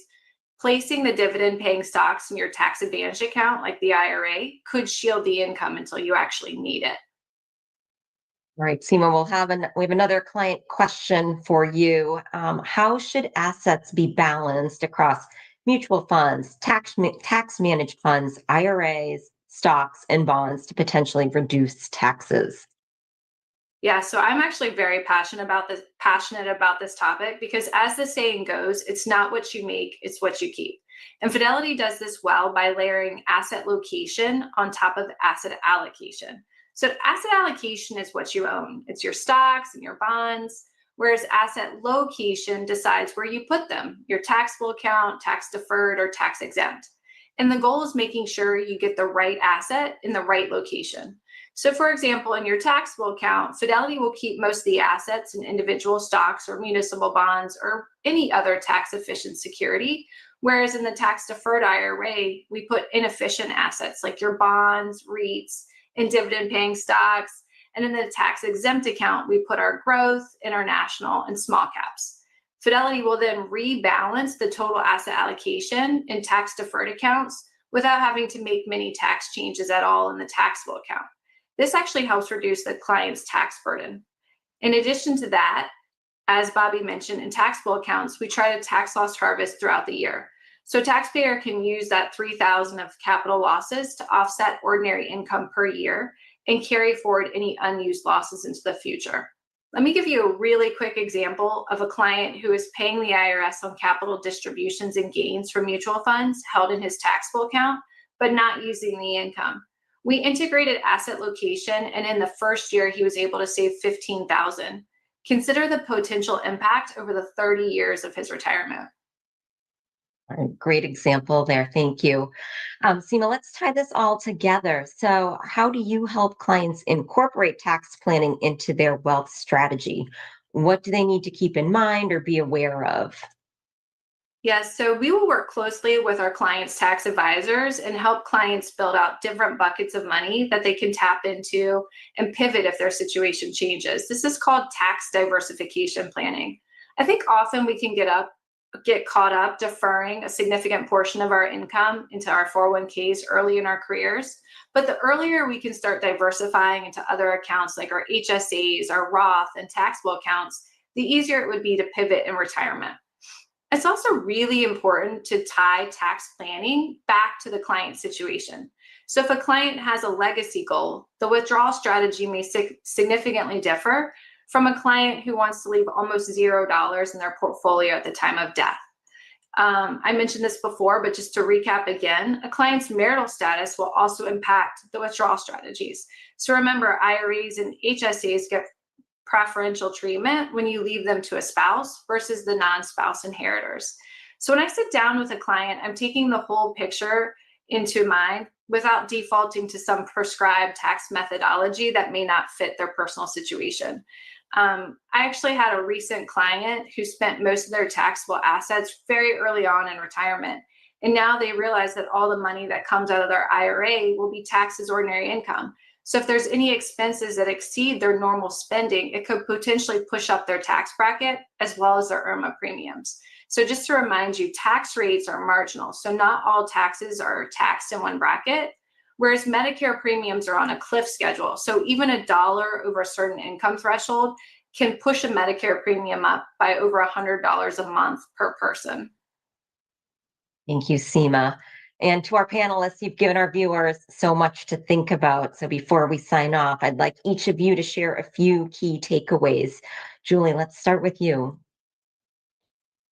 placing the dividend paying stocks in your tax advantage account, like the IRA, could shield the income until you actually need it. All right, Seema, we have another client question for you. How should assets be balanced across mutual funds, tax managed funds, IRAs, stocks, and bonds to potentially reduce taxes? Yeah, so I'm actually very passionate about this topic, because, as the saying goes, it's not what you make, it's what you keep. And Fidelity does this well by layering asset location on top of asset allocation. So asset allocation is what you own. It's your stocks and your bonds, whereas asset location decides where you put them: your taxable account, tax deferred, or tax exempt. And the goal is making sure you get the right asset in the right location. So, for example, in your taxable account, Fidelity will keep most of the assets in individual stocks or municipal bonds or any other tax efficient security. Whereas in the tax deferred IRA, we put inefficient assets like your bonds, REITs, and dividend paying stocks. And in the tax exempt account, we put our growth, international, and small caps. Fidelity will then rebalance the total asset allocation in tax deferred accounts without having to make many tax changes at all in the taxable account. This actually helps reduce the client's tax burden. In addition to that, as Bobby mentioned, in taxable accounts, we try to tax loss harvest throughout the year. So taxpayer can use that $3,000 of capital losses to offset ordinary income per year and carry forward any unused losses into the future. Let me give you a really quick example of a client who is paying the IRS on capital distributions and gains from mutual funds held in his taxable account, but not using the income. We integrated asset location, and in the first year, he was able to save $15,000. Consider the potential impact over the 30 years of his retirement. Great example there. Thank you. Seema, let's tie this all together. So, how do you help clients incorporate tax planning into their wealth strategy? What do they need to keep in mind or be aware of? Yes, so we will work closely with our clients' tax advisors and help clients build out different buckets of money that they can tap into and pivot if their situation changes. This is called tax diversification planning. I think often we can get caught up deferring a significant portion of our income into our 401ks early in our careers. But the earlier we can start diversifying into other accounts like our HSAs, our Roth, and taxable accounts, the easier it would be to pivot in retirement. It's also really important to tie tax planning back to the client situation. So if a client has a legacy goal, the withdrawal strategy may significantly differ from a client who wants to leave almost $0 in their portfolio at the time of death. I mentioned this before, but just to recap again, a client's marital status will also impact the withdrawal strategies. So remember, IRAs and HSAs get preferential treatment when you leave them to a spouse versus the non-spouse inheritors. So when I sit down with a client, I'm taking the whole picture into mind without defaulting to some prescribed tax methodology that may not fit their personal situation. I actually had a recent client who spent most of their taxable assets very early on in retirement. And now they realize that all the money that comes out of their IRA will be taxed as ordinary income. So if there's any expenses that exceed their normal spending, it could potentially push up their tax bracket as well as their IRMA premiums. So just to remind you, tax rates are marginal. So not all taxes are taxed in one bracket, whereas Medicare premiums are on a cliff schedule. So even $1 over a certain income threshold can push a Medicare premium up by over $100 a month per person. Thank you, Seema. And to our panelists, you've given our viewers so much to think about. So before we sign off, I'd like each of you to share a few key takeaways. Julie, let's start with you.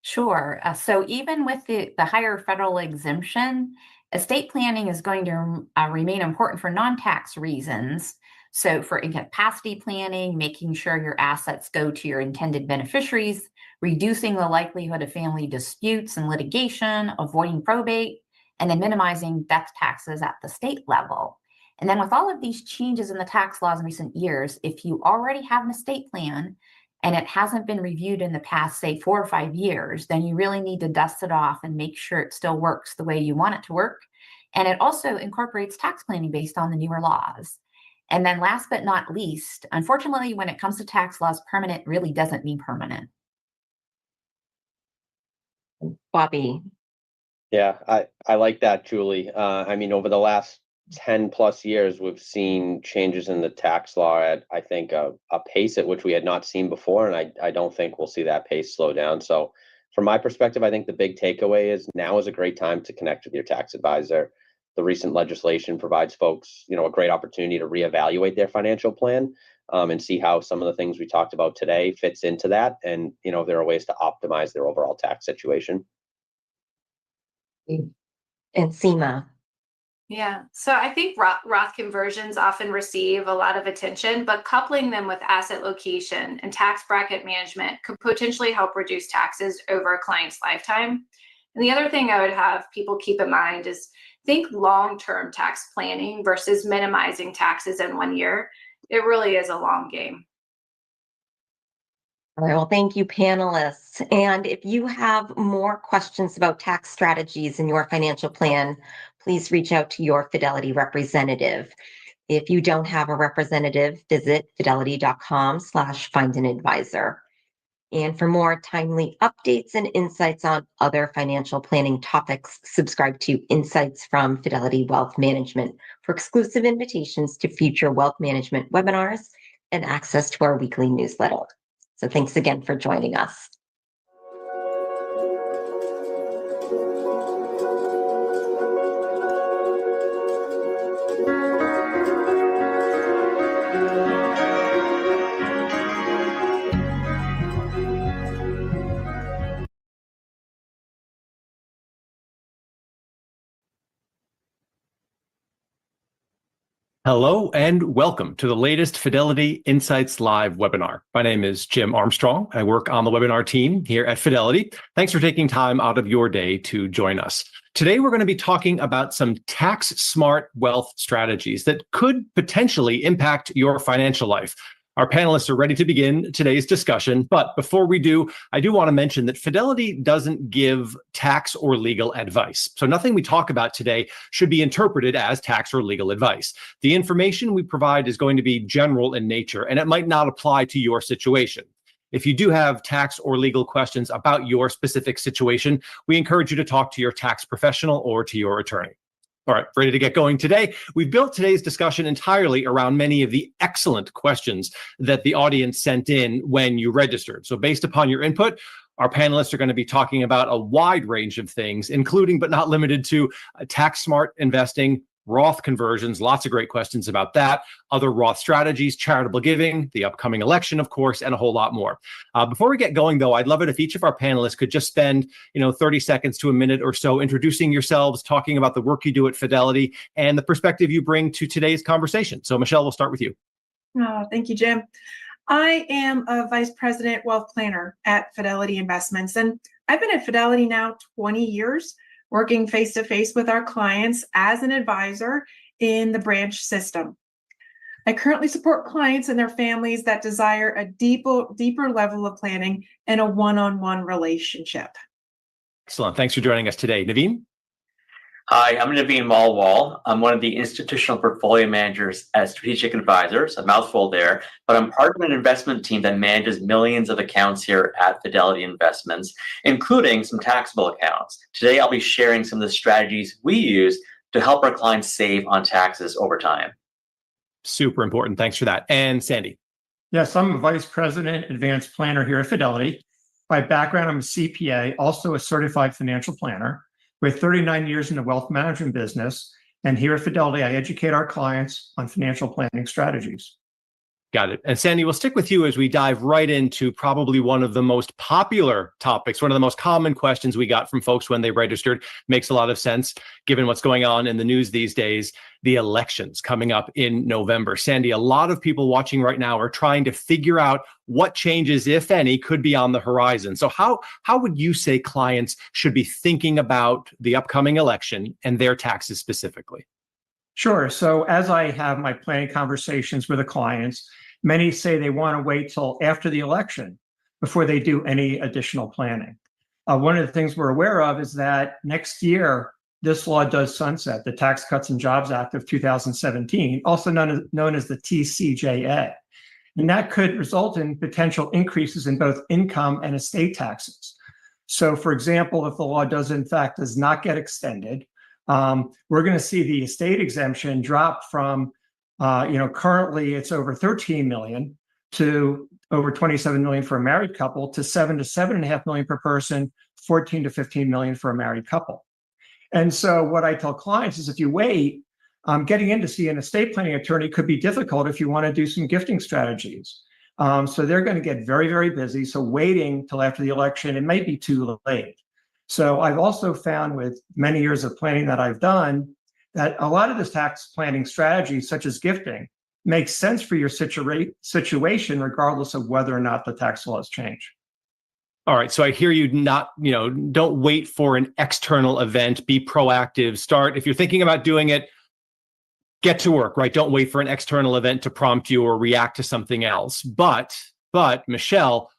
Sure. So even with the higher federal exemption, estate planning is going to remain important for non-tax reasons. So for incapacity planning, making sure your assets go to your intended beneficiaries, reducing the likelihood of family disputes and litigation, avoiding probate, and then minimizing death taxes at the state level. And then with all of these changes in the tax laws in recent years, if you already have an estate plan and it hasn't been reviewed in the past, say, 4 or 5 years, then you really need to dust it off and make sure it still works the way you want it to work. And it also incorporates tax planning based on the newer laws. And then last but not least, unfortunately, when it comes to tax laws, permanent really doesn't mean permanent. Bobby. Yeah, I like that, Julie. I mean, over the last 10 plus years, we've seen changes in the tax law at, I think, a pace at which we had not seen before. And I don't think we'll see that pace slow down. So from my perspective, I think the big takeaway is now is a great time to connect with your tax advisor. The recent legislation provides folks, a great opportunity to reevaluate their financial plan and see how some of the things we talked about today fits into that. And, there are ways to optimize their overall tax situation. And Seema. Yeah, so I think Roth conversions often receive a lot of attention, but coupling them with asset location and tax bracket management could potentially help reduce taxes over a client's lifetime. And the other thing I would have people keep in mind is think long-term tax planning versus minimizing taxes in 1 year. It really is a long game. All right, well, thank you, panelists. And if you have more questions about tax strategies in your financial plan, please reach out to your Fidelity representative. If you don't have a representative, visit fidelity.com/find-an-advisor. And for more timely updates and insights on other financial planning topics, subscribe to Insights from Fidelity Wealth Management for exclusive invitations to future wealth management webinars and access to our weekly newsletter. So thanks again for joining us. Hello and welcome to the latest Fidelity Insights Live webinar. My name is Jim Armstrong. I work on the webinar team here at Fidelity. Thanks for taking time out of your day to join us. Today, we're going to be talking about some tax-smart wealth strategies that could potentially impact your financial life. Our panelists are ready to begin today's discussion, but before we do, I do want to mention that Fidelity doesn't give tax or legal advice. So nothing we talk about today should be interpreted as tax or legal advice. The information we provide is going to be general in nature, and it might not apply to your situation. If you do have tax or legal questions about your specific situation, we encourage you to talk to your tax professional or to your attorney. All right, ready to get going today. We've built today's discussion entirely around many of the excellent questions that the audience sent in when you registered. So based upon your input, our panelists are going to be talking about a wide range of things, including but not limited to tax smart investing, Roth conversions, lots of great questions about that, other Roth strategies, charitable giving, the upcoming election, of course, and a whole lot more. Before we get going, though, I'd love it if each of our panelists could just spend 30 seconds to a minute or so introducing yourselves, talking about the work you do at Fidelity, and the perspective you bring to today's conversation. So, Michelle, we'll start with you. Oh, thank you, Jim. I am a Vice President Wealth Planner at Fidelity Investments, and I've been at Fidelity now 20 years, working face-to-face with our clients as an advisor in the branch system. I currently support clients and their families that desire a deeper level of planning and a one-on-one relationship. Excellent. Thanks for joining us today. Naveen? Hi, I'm Naveen Malwal. I'm one of the institutional portfolio managers at Strategic Advisors, a mouthful there, but I'm part of an investment team that manages millions of accounts here at Fidelity Investments, including some taxable accounts. Today, I'll be sharing some of the strategies we use to help our clients save on taxes over time. Super important. Thanks for that. And Sandy? Yes, I'm a Vice President Advanced Planner here at Fidelity. By background, I'm a CPA, also a certified financial planner, with 39 years in the wealth management business. And here at Fidelity, I educate our clients on financial planning strategies. Got it. And Sandy, we'll stick with you as we dive right into probably one of the most popular topics, one of the most common questions we got from folks when they registered. Makes a lot of sense, given what's going on in the news these days, the elections coming up in November. Sandy, a lot of people watching right now are trying to figure out what changes, if any, could be on the horizon. So how would you say clients should be thinking about the upcoming election and their taxes specifically? Sure. So as I have my planning conversations with the clients, many say they want to wait till after the election before they do any additional planning. One of the things we're aware of is that next year, this law does sunset, the Tax Cuts and Jobs Act of 2017, also known as the TCJA. And that could result in potential increases in both income and estate taxes. So, for example, if the law does not get extended, we're going to see the estate exemption drop from currently it's over 13 million to over 27 million for a married couple, to 7 to 7.5 million per person, 14 to 15 million for a married couple. And so what I tell clients is if you wait, getting in to see an estate planning attorney could be difficult if you want to do some gifting strategies. So they're going to get very, very busy. So waiting till after the election, it might be too late. So I've also found with many years of planning that I've done that a lot of this tax planning strategies, such as gifting, makes sense for your situation, regardless of whether or not the tax laws change. All right. So I hear you don't wait for an external event, be proactive, start. If you're thinking about doing it, get to work, right? Don't wait for an external event to prompt you or react to something else. But Michelle,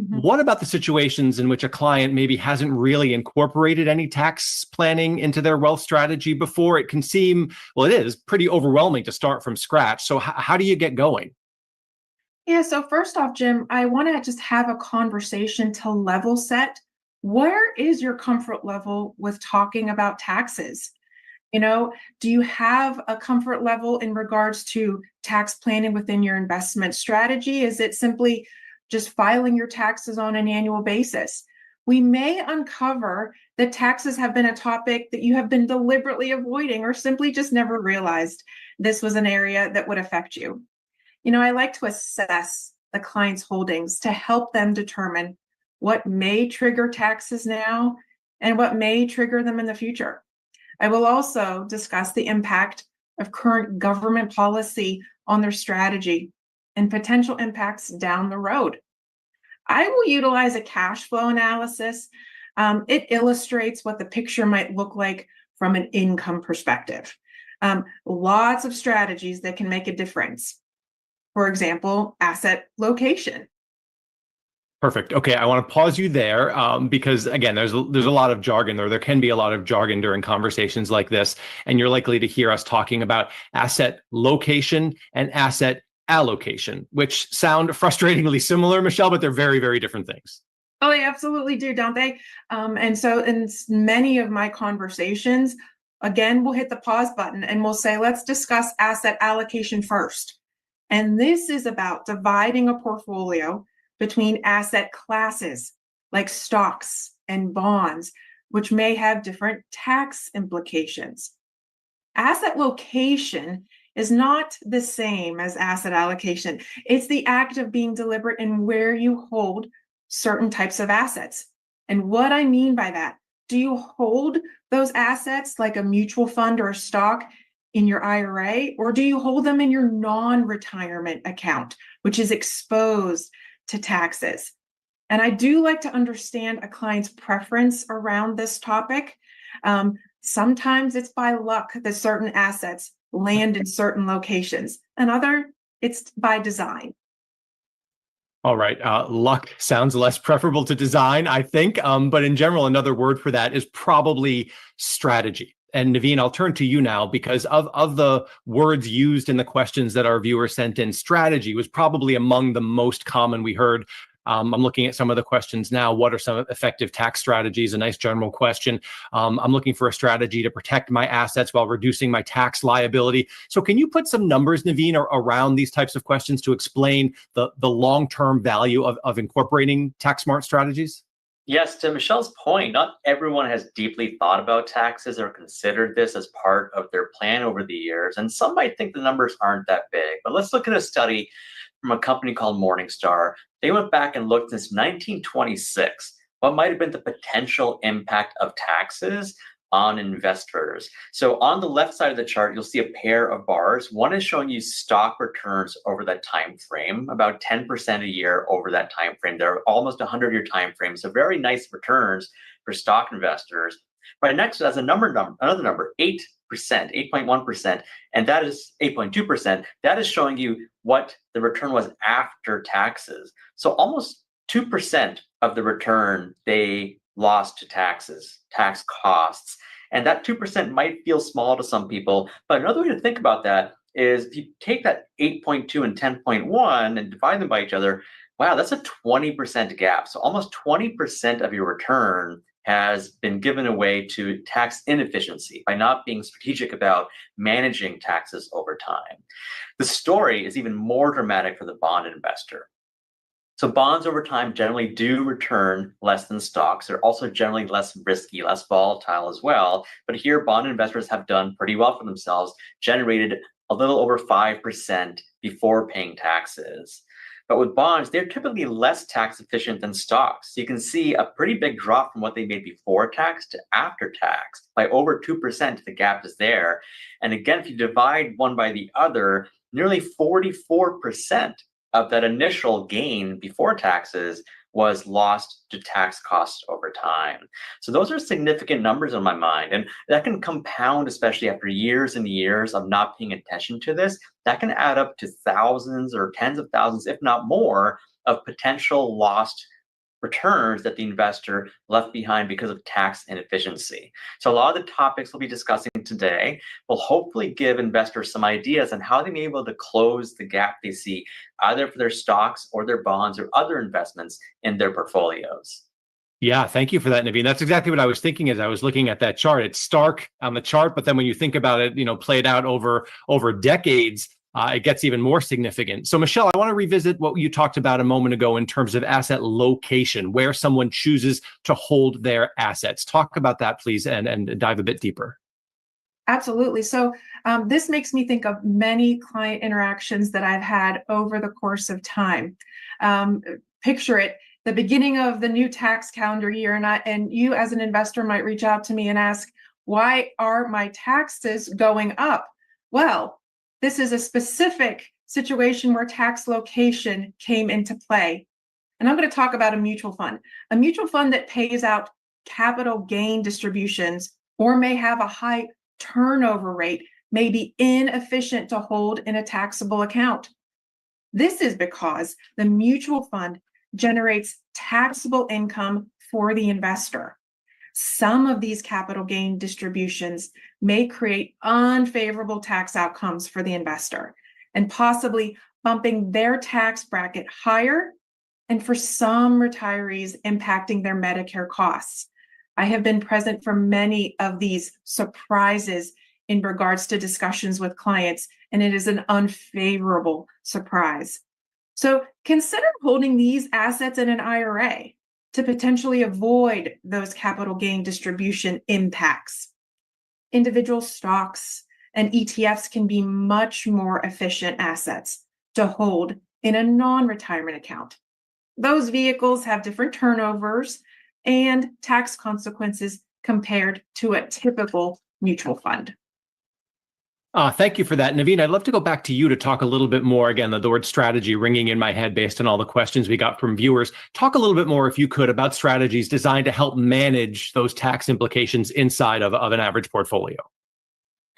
what about the situations in which a client maybe hasn't really incorporated any tax planning into their wealth strategy before? It can seem, well, it is pretty overwhelming to start from scratch. So how do you get going? Yeah, so first off, Jim, I want to just have a conversation to level set. Where is your comfort level with talking about taxes? Do you have a comfort level in regards to tax planning within your investment strategy? Is it simply just filing your taxes on an annual basis? We may uncover that taxes have been a topic that you have been deliberately avoiding or simply just never realized this was an area that would affect you. I like to assess the client's holdings to help them determine what may trigger taxes now and what may trigger them in the future. I will also discuss the impact of current government policy on their strategy and potential impacts down the road. I will utilize a cash flow analysis. It illustrates what the picture might look like from an income perspective. Lots of strategies that can make a difference. For example, asset location. Perfect. Okay, I want to pause you there because again, there's a lot of jargon, or there can be a lot of jargon during conversations like this, and you're likely to hear us talking about asset location and asset allocation, which sound frustratingly similar, Michelle, but they're very, very different things. Oh, they absolutely do, don't they? And so in many of my conversations, again, we'll hit the pause button and we'll say, let's discuss asset allocation first. And this is about dividing a portfolio between asset classes like stocks and bonds, which may have different tax implications. Asset location is not the same as asset allocation. It's the act of being deliberate in where you hold certain types of assets. And what I mean by that, do you hold those assets like a mutual fund or a stock in your IRA, or do you hold them in your non-retirement account, which is exposed to taxes? And I do like to understand a client's preference around this topic. Sometimes it's by luck that certain assets land in certain locations, and other, it's by design. All right. Luck sounds less preferable to design, I think. But in general, another word for that is probably strategy. And Naveen, I'll turn to you now because of the words used in the questions that our viewers sent in, strategy was probably among the most common we heard. I'm looking at some of the questions now. What are some effective tax strategies? A nice general question. I'm looking for a strategy to protect my assets while reducing my tax liability. So can you put some numbers, Naveen, around these types of questions to explain the long-term value of incorporating tax smart strategies? Yes, to Michelle's point, not everyone has deeply thought about taxes or considered this as part of their plan over the years. And some might think the numbers aren't that big. But let's look at a study from a company called Morningstar. They went back and looked since 1926 what might have been the potential impact of taxes on investors. So on the left side of the chart, you'll see a pair of bars. One is showing you stock returns over that time frame, about 10% a year over that time frame. They're almost 100-year time frames, so very nice returns for stock investors. Right next to that is another number, 8%, 8.1%, and that is 8.2%. That is showing you what the return was after taxes. So almost 2% of the return they lost to taxes, tax costs. And that 2% might feel small to some people, but another way to think about that is if you take that 8.2 and 10.1 and divide them by each other, wow, that's a 20% gap. So almost 20% of your return has been given away to tax inefficiency by not being strategic about managing taxes over time. The story is even more dramatic for the bond investor. So bonds over time generally do return less than stocks. They're also generally less risky, less volatile as well. But here, bond investors have done pretty well for themselves, generated a little over 5% before paying taxes. But with bonds, they're typically less tax efficient than stocks. So you can see a pretty big drop from what they made before tax to after tax. By over 2%, the gap is there. And again, if you divide one by the other, nearly 44% of that initial gain before taxes was lost to tax costs over time. So those are significant numbers in my mind. And that can compound, especially after years and years of not paying attention to this. That can add up to thousands or tens of thousands, if not more, of potential lost returns that the investor left behind because of tax inefficiency. So a lot of the topics we'll be discussing today will hopefully give investors some ideas on how they may be able to close the gap they see either for their stocks or their bonds or other investments in their portfolios. Yeah, thank you for that, Naveen. That's exactly what I was thinking as I was looking at that chart. It's stark on the chart, but then when you think about it, played out over decades, it gets even more significant. So, Michelle, I want to revisit what you talked about a moment ago in terms of asset location, where someone chooses to hold their assets. Talk about that, please, and dive a bit deeper. Absolutely. So this makes me think of many client interactions that I've had over the course of time. Picture it, the beginning of the new tax calendar year, and you as an investor might reach out to me and ask, why are my taxes going up? Well, this is a specific situation where tax location came into play. And I'm going to talk about a mutual fund that pays out capital gain distributions or may have a high turnover rate, may be inefficient to hold in a taxable account. This is because the mutual fund generates taxable income for the investor. Some of these capital gain distributions may create unfavorable tax outcomes for the investor and possibly bumping their tax bracket higher, and for some retirees impacting their Medicare costs. I have been present for many of these surprises in regards to discussions with clients, and it is an unfavorable surprise. So consider holding these assets in an IRA to potentially avoid those capital gain distribution impacts. Individual stocks and ETFs can be much more efficient assets to hold in a non-retirement account. Those vehicles have different turnovers and tax consequences compared to a typical mutual fund. Thank you for that, Naveen. I'd love to go back to you to talk a little bit more. Again, the word strategy ringing in my head based on all the questions we got from viewers. Talk a little bit more, if you could, about strategies designed to help manage those tax implications inside of an average portfolio.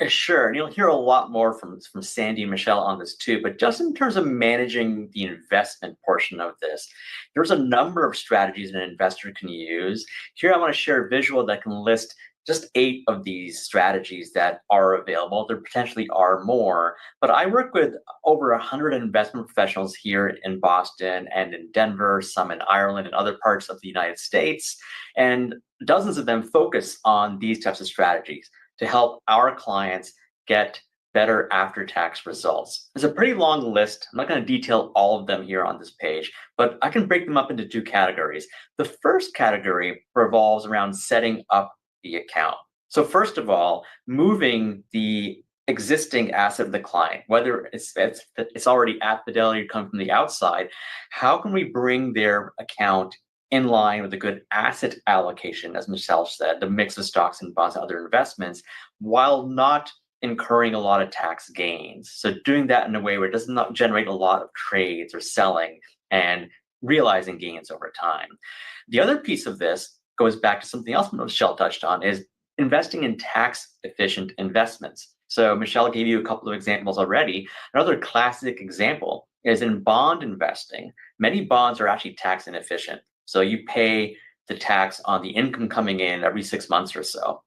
Sure, and you'll hear a lot more from Sandy and Michelle on this too, but just in terms of managing the investment portion of this, there's a number of strategies an investor can use. Here I want to share a visual that can list just 8 of these strategies that are available. There potentially are more, but I work with over 100 investment professionals here in Boston and in Denver, some in Ireland and other parts of the United States, and dozens of them focus on these types of strategies to help our clients get better after-tax results. There's a pretty long list. I'm not going to detail all of them here on this page, but I can break them up into 2 categories. The first category revolves around setting up the account. So first of all, moving the existing asset of the client, whether it's already at Fidelity or come from the outside, how can we bring their account in line with a good asset allocation, as Michelle said, the mix of stocks and bonds and other investments, while not incurring a lot of tax gains. So doing that in a way where it does not generate a lot of trades or selling and realizing gains over time. The other piece of this goes back to something else Michelle touched on, is investing in tax efficient investments. So Michelle gave you a couple of examples already. Another classic example is in bond investing. Many bonds are actually tax inefficient. So you pay the tax on the income coming in every 6 months or so.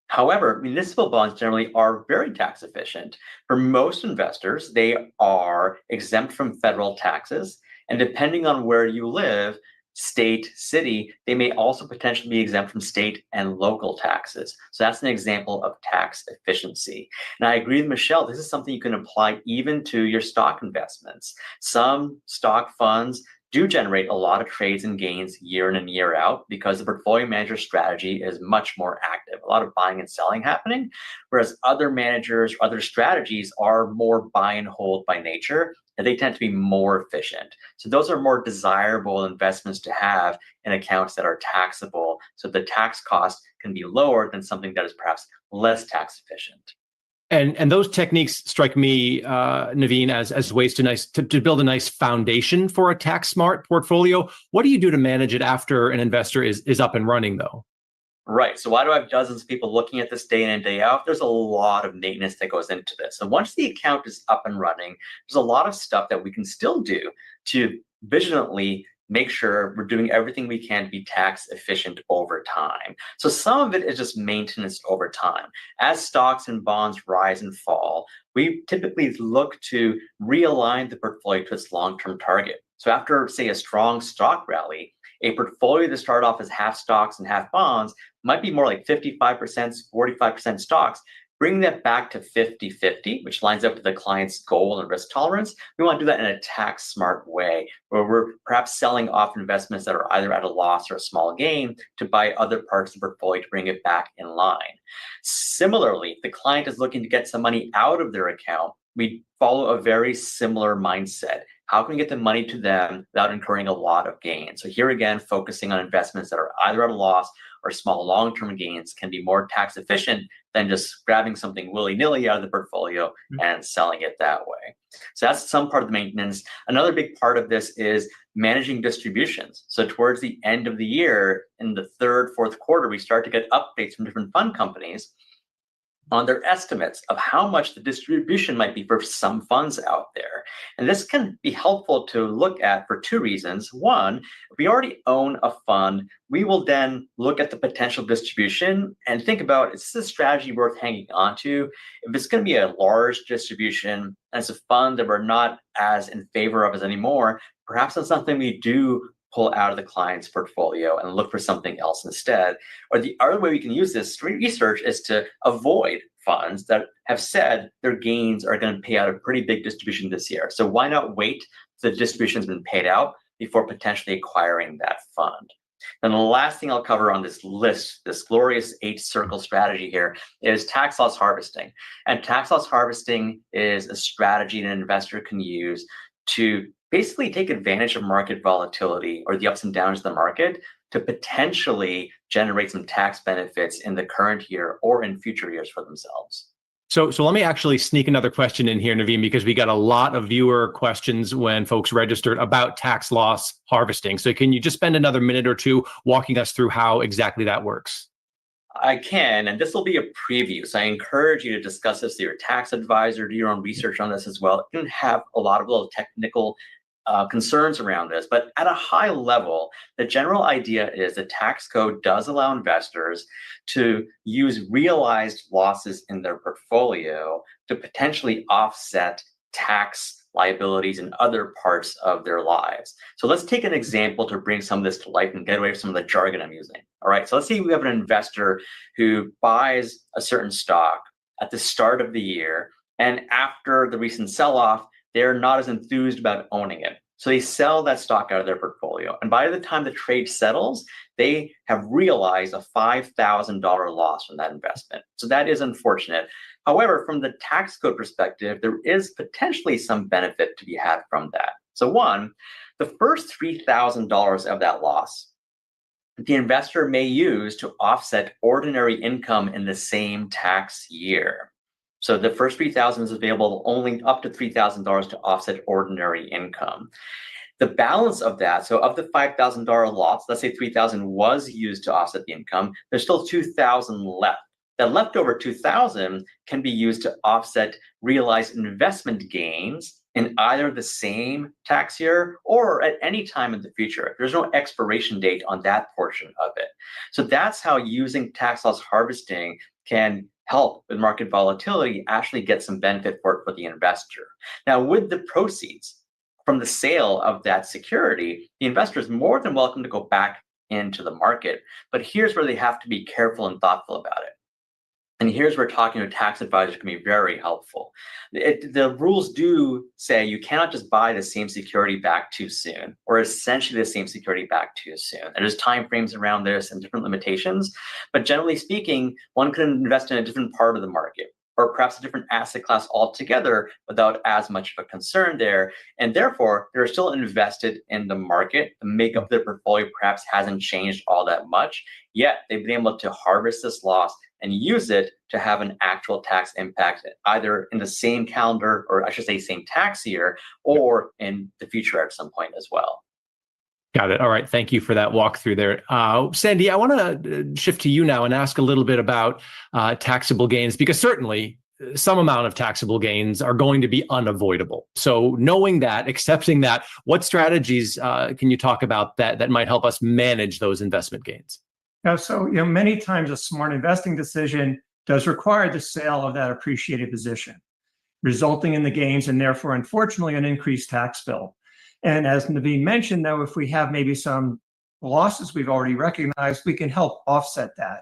However, municipal bonds generally are very tax efficient. For most investors, they are exempt from federal taxes. And depending on where you live, state, city, they may also potentially be exempt from state and local taxes. So that's an example of tax efficiency. And I agree with Michelle, this is something you can apply even to your stock investments. Some stock funds do generate a lot of trades and gains year in and year out because the portfolio manager strategy is much more active, a lot of buying and selling happening, whereas other managers or other strategies are more buy and hold by nature, and they tend to be more efficient. So those are more desirable investments to have in accounts that are taxable, so the tax cost can be lower than something that is perhaps less tax efficient. And those techniques strike me, Naveen, as ways to build a nice foundation for a tax smart portfolio. What do you do to manage it after an investor is up and running, though? Right. So why do I have dozens of people looking at this day in and day out? There's a lot of maintenance that goes into this. So once the account is up and running, there's a lot of stuff that we can still do to vigilantly make sure we're doing everything we can to be tax efficient over time. So some of it is just maintenance over time. As stocks and bonds rise and fall, we typically look to realign the portfolio to its long-term target. So after, say, a strong stock rally, a portfolio that started off as half stocks and half bonds might be more like 55%, 45% stocks. Bring that back to 50-50, which lines up with the client's goal and risk tolerance. We want to do that in a tax smart way, where we're perhaps selling off investments that are either at a loss or a small gain to buy other parts of the portfolio to bring it back in line. Similarly, if the client is looking to get some money out of their account, we follow a very similar mindset. how can we get the money to them without incurring a lot of gain? So here again, focusing on investments that are either at a loss or small long-term gains can be more tax efficient than just grabbing something willy-nilly out of the portfolio and selling it that way. So that's some part of the maintenance. Another big part of this is managing distributions. So towards the end of the year, in the third, fourth quarter, we start to get updates from different fund companies on their estimates of how much the distribution might be for some funds out there. And this can be helpful to look at for two reasons. One, if we already own a fund, we will then look at the potential distribution and think about, is this a strategy worth hanging on to? If it's going to be a large distribution and it's a fund that we're not as in favor of as anymore, perhaps that's something we do pull out of the client's portfolio and look for something else instead. Or the other way we can use this research is to avoid funds that have said their gains are going to pay out a pretty big distribution this year. So why not wait till the distribution has been paid out before potentially acquiring that fund? And the last thing I'll cover on this list, this glorious 8-circle strategy here, is tax loss harvesting. And tax loss harvesting is a strategy an investor can use to basically take advantage of market volatility or the ups and downs of the market to potentially generate some tax benefits in the current year or in future years for themselves. So let me actually sneak another question in here, Naveen, because we got a lot of viewer questions when folks registered about tax loss harvesting. So can you just spend another minute or two walking us through how exactly that works? I can, and this will be a preview. So I encourage you to discuss this with your tax advisor, do your own research on this as well. You can have a lot of little technical concerns around this, but at a high level, the general idea is the tax code does allow investors to use realized losses in their portfolio to potentially offset tax liabilities in other parts of their lives. So let's take an example to bring some of this to life and get away from some of the jargon I'm using. All right, so let's say we have an investor who buys a certain stock at the start of the year, and after the recent sell-off, they're not as enthused about owning it. So they sell that stock out of their portfolio. And by the time the trade settles, they have realized a $5,000 loss from that investment. So that is unfortunate. However, from the tax code perspective, there is potentially some benefit to be had from that. So one, the first $3,000 of that loss, the investor may use to offset ordinary income in the same tax year. So the first $3,000 is available only up to $3,000 to offset ordinary income. The balance of that, so of the $5,000 loss, let's say $3,000 was used to offset the income, there's still $2,000 left. That leftover $2,000 can be used to offset realized investment gains in either the same tax year or at any time in the future. There's no expiration date on that portion of it. So that's how using tax loss harvesting can help with market volatility, actually get some benefit for the investor. Now, with the proceeds from the sale of that security, the investor is more than welcome to go back into the market. But here's where they have to be careful and thoughtful about it. And here's where talking to a tax advisor can be very helpful. The rules do say you cannot just buy the same security back too soon, or essentially the same security back too soon. And there's timeframes around this and different limitations. But generally speaking, one can invest in a different part of the market, or perhaps a different asset class altogether without as much of a concern there. And therefore, they're still invested in the market. The makeup of their portfolio perhaps hasn't changed all that much, yet they've been able to harvest this loss and use it to have an actual tax impact either in the same calendar, or I should say same tax year, or in the future at some point as well. Got it. All right. Thank you for that walkthrough there. Sandy, I want to shift to you now and ask a little bit about taxable gains, because certainly some amount of taxable gains are going to be unavoidable. So knowing that, accepting that, what strategies can you talk about that might help us manage those investment gains? So many times a smart investing decision does require the sale of that appreciated position, resulting in the gains and therefore, unfortunately, an increased tax bill. And as Naveen mentioned, though, if we have maybe some losses we've already recognized, we can help offset that.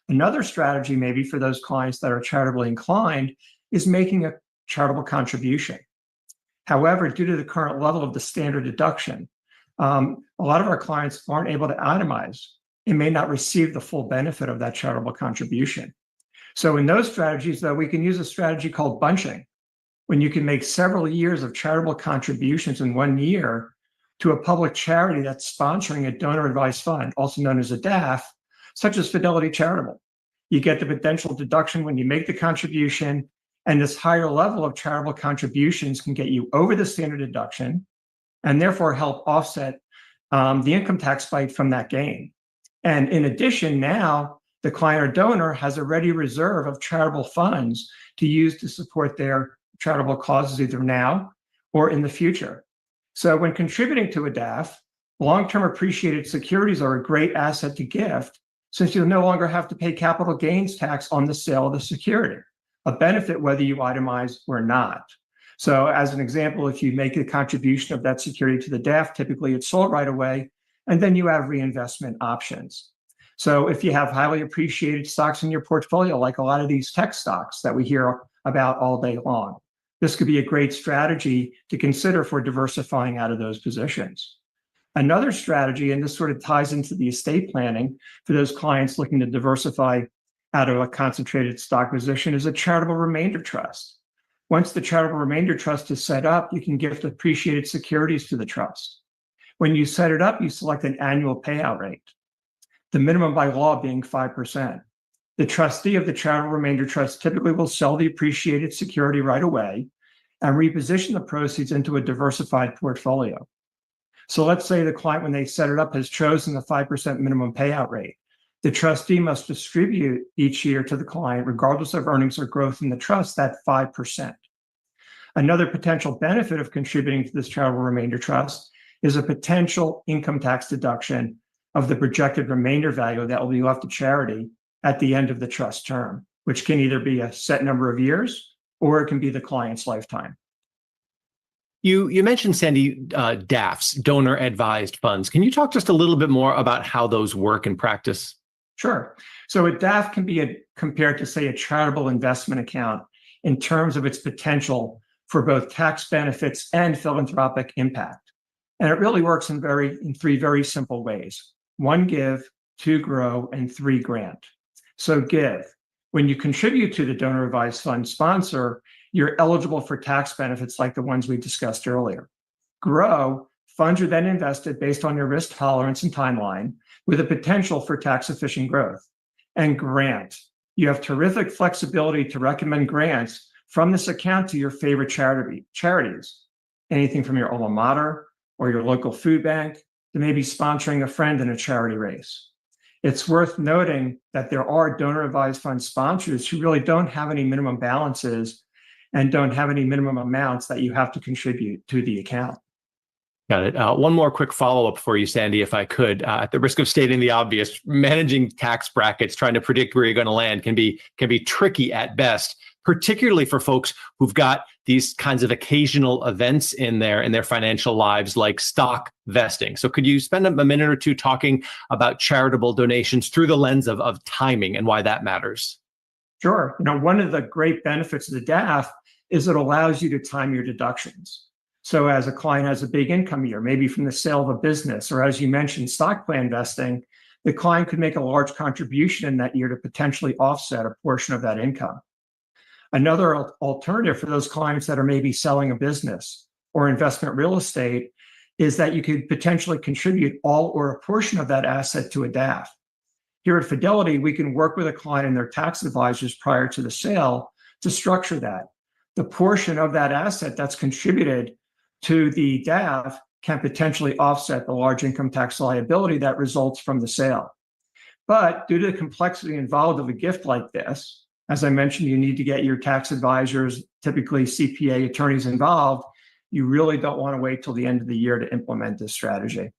Another strategy, maybe for those clients that are charitably inclined, is making a charitable contribution. However, due to the current level of the standard deduction, a lot of our clients aren't able to itemize and may not receive the full benefit of that charitable contribution. So in those strategies, though, we can use a strategy called bunching, when you can make several years of charitable contributions in 1 year to a public charity that's sponsoring a donor advised fund, also known as a DAF, such as Fidelity Charitable. You get the potential deduction when you make the contribution, and this higher level of charitable contributions can get you over the standard deduction and therefore help offset the income tax bite from that gain. And in addition, now the client or donor has a ready reserve of charitable funds to use to support their charitable causes either now or in the future. So when contributing to a DAF, long-term appreciated securities are a great asset to gift, since you'll no longer have to pay capital gains tax on the sale of the security, a benefit whether you itemize or not. So as an example, if you make a contribution of that security to the DAF, typically it's sold right away, and then you have reinvestment options. So if you have highly appreciated stocks in your portfolio, like a lot of these tech stocks that we hear about all day long, this could be a great strategy to consider for diversifying out of those positions. Another strategy, and this sort of ties into the estate planning for those clients looking to diversify out of a concentrated stock position, is a charitable remainder trust. Once the charitable remainder trust is set up, you can gift appreciated securities to the trust. When you set it up, you select an annual payout rate, the minimum by law being 5%. The trustee of the charitable remainder trust typically will sell the appreciated security right away and reposition the proceeds into a diversified portfolio. So let's say the client, when they set it up, has chosen the 5% minimum payout rate. The trustee must distribute each year to the client, regardless of earnings or growth in the trust, that 5%. Another potential benefit of contributing to this charitable remainder trust is a potential income tax deduction of the projected remainder value that will be left to charity at the end of the trust term, which can either be a set number of years or it can be the client's lifetime. You mentioned, Sandy, DAFs, donor advised funds. Can you talk just a little bit more about how those work in practice? Sure. So a DAF can be compared to, say, a charitable investment account in terms of its potential for both tax benefits and philanthropic impact. And it really works in three very simple ways. 1, give; 2, grow; and 3, grant. So give. When you contribute to the donor advised fund sponsor, you're eligible for tax benefits like the ones we discussed earlier. Grow. Funds are then invested based on your risk tolerance and timeline with a potential for tax efficient growth. And grant. You have terrific flexibility to recommend grants from this account to your favorite charities. Anything from your alma mater or your local food bank to maybe sponsoring a friend in a charity race. It's worth noting that there are donor advised fund sponsors who really don't have any minimum balances and don't have any minimum amounts that you have to contribute to the account. Got it. One more quick follow-up for you, Sandy, if I could. At the risk of stating the obvious, managing tax brackets, trying to predict where you're going to land can be tricky at best, particularly for folks who've got these kinds of occasional events in their financial lives, like stock vesting. So could you spend a minute or two talking about charitable donations through the lens of timing and why that matters? Sure. One of the great benefits of the DAF is it allows you to time your deductions. So as a client has a big income year, maybe from the sale of a business, or as you mentioned, stock plan vesting, the client could make a large contribution in that year to potentially offset a portion of that income. Another alternative for those clients that are maybe selling a business or investment real estate is that you could potentially contribute all or a portion of that asset to a DAF. Here at Fidelity, we can work with a client and their tax advisors prior to the sale to structure that. The portion of that asset that's contributed to the DAF can potentially offset the large income tax liability that results from the sale. But due to the complexity involved of a gift like this, as I mentioned, you need to get your tax advisors, typically CPA attorneys, involved. You really don't want to wait till the end of the year to implement this strategy.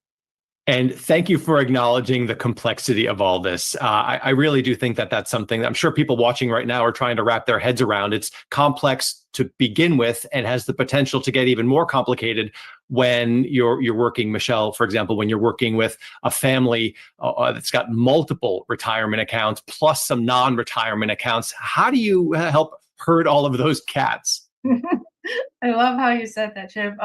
And thank you for acknowledging the complexity of all this. I really do think that that's something that I'm sure people watching right now are trying to wrap their heads around. It's complex to begin with and has the potential to get even more complicated when you're working, Michelle, for example, when you're working with a family that's got multiple retirement accounts plus some non-retirement accounts. How do you help herd all of those cats? I love how you said that, Chip.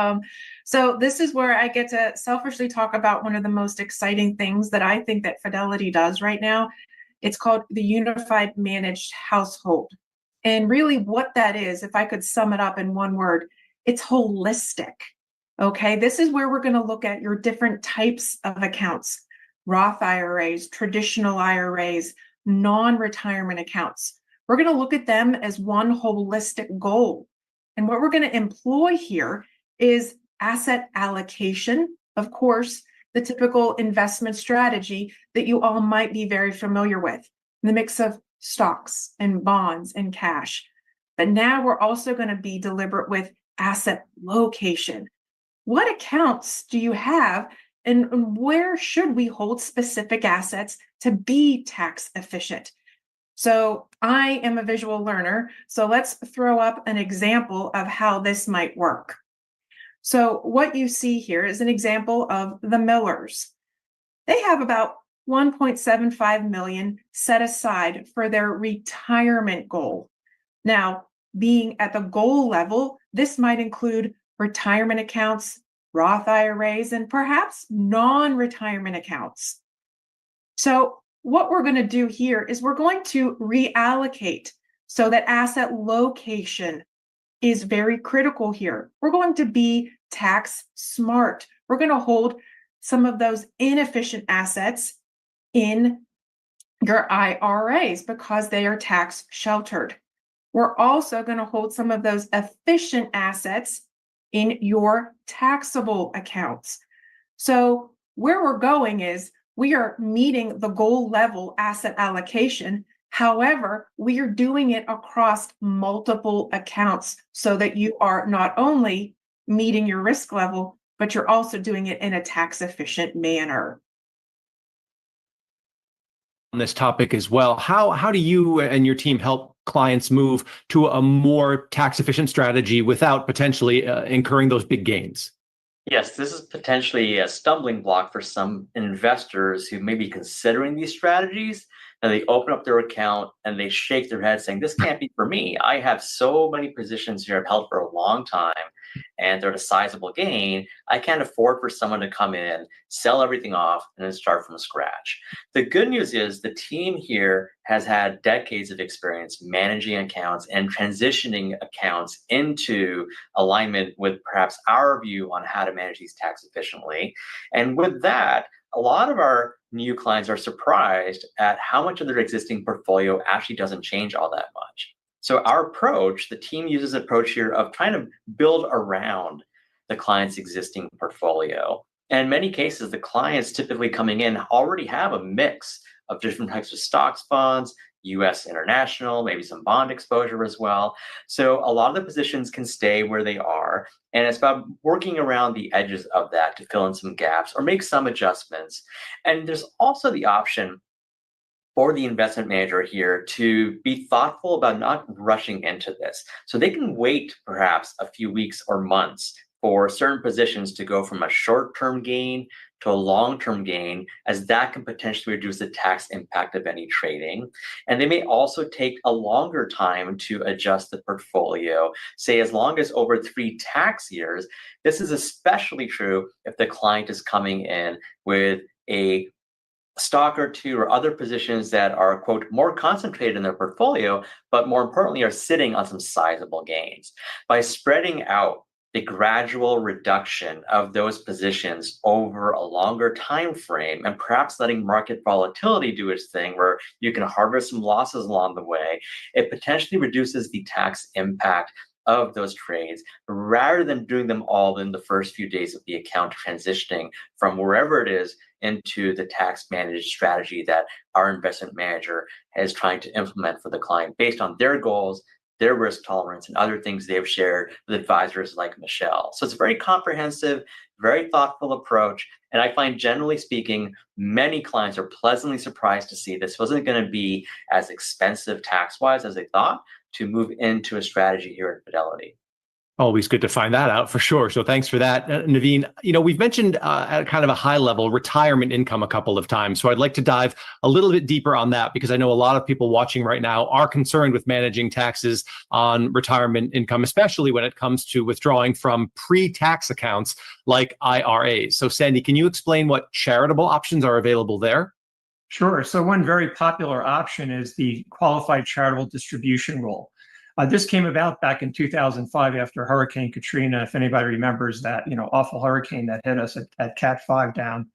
So this is where I get to selfishly talk about one of the most exciting things that I think that Fidelity does right now. It's called the Unified Managed Household. And really what that is, if I could sum it up in one word, it's holistic. Okay, this is where we're going to look at your different types of accounts: Roth IRAs, traditional IRAs, non-retirement accounts. We're going to look at them as one holistic goal. And what we're going to employ here is asset allocation, of course, the typical investment strategy that you all might be very familiar with, the mix of stocks and bonds and cash. But now we're also going to be deliberate with asset location. What accounts do you have, and where should we hold specific assets to be tax efficient? So I am a visual learner, so let's throw up an example of how this might work. So what you see here is an example of the Millers. They have about 1.75 million set aside for their retirement goal. Now, being at the goal level, this might include retirement accounts, Roth IRAs, and perhaps non-retirement accounts. So what we're going to do here is we're going to reallocate so that asset location is very critical here. We're going to be tax smart. We're going to hold some of those inefficient assets in your IRAs because they are tax sheltered. We're also going to hold some of those efficient assets in your taxable accounts. So where we're going is we are meeting the goal level asset allocation. However, we are doing it across multiple accounts so that you are not only meeting your risk level, but you're also doing it in a tax efficient manner. On this topic as well, how do you and your team help clients move to a more tax efficient strategy without potentially incurring those big gains? Yes, this is potentially a stumbling block for some investors who may be considering these strategies. And they open up their account and they shake their head saying, this can't be for me. I have so many positions here I've held for a long time and they're at a sizable gain. I can't afford for someone to come in, sell everything off, and then start from scratch. The good news is the team here has had decades of experience managing accounts and transitioning accounts into alignment with perhaps our view on how to manage these tax efficiently. And with that, a lot of our new clients are surprised at how much of their existing portfolio actually doesn't change all that much. So our approach, the team uses an approach here of trying to build around the client's existing portfolio. And in many cases, the clients typically coming in already have a mix of different types of stocks, bonds, US international, maybe some bond exposure as well. So a lot of the positions can stay where they are. And it's about working around the edges of that to fill in some gaps or make some adjustments. And there's also the option for the investment manager here to be thoughtful about not rushing into this. So they can wait perhaps a few weeks or months for certain positions to go from a short-term gain to a long-term gain, as that can potentially reduce the tax impact of any trading. And they may also take a longer time to adjust the portfolio, say as long as over 3 tax years. This is especially true if the client is coming in with a stock or two or other positions that are, quote, more concentrated in their portfolio, but more importantly are sitting on some sizable gains. By spreading out the gradual reduction of those positions over a longer time frame and perhaps letting market volatility do its thing where you can harvest some losses along the way, it potentially reduces the tax impact of those trades rather than doing them all in the first few days of the account transitioning from wherever it is into the tax managed strategy that our investment manager is trying to implement for the client based on their goals, their risk tolerance, and other things they've shared with advisors like Michelle. So it's a very comprehensive, very thoughtful approach. And I find, generally speaking, many clients are pleasantly surprised to see this wasn't going to be as expensive tax-wise as they thought to move into a strategy here at Fidelity. Always good to find that out for sure. So thanks for that, Naveen. We've mentioned at kind of a high level retirement income a couple of times. So I'd like to dive a little bit deeper on that because I know a lot of people watching right now are concerned with managing taxes on retirement income, especially when it comes to withdrawing from pre-tax accounts like IRAs. So Sandy, can you explain what charitable options are available there? Sure. So one very popular option is the qualified charitable distribution rule. This came about back in 2005 after Hurricane Katrina, if anybody remembers that, awful hurricane that hit us at Cat 5 down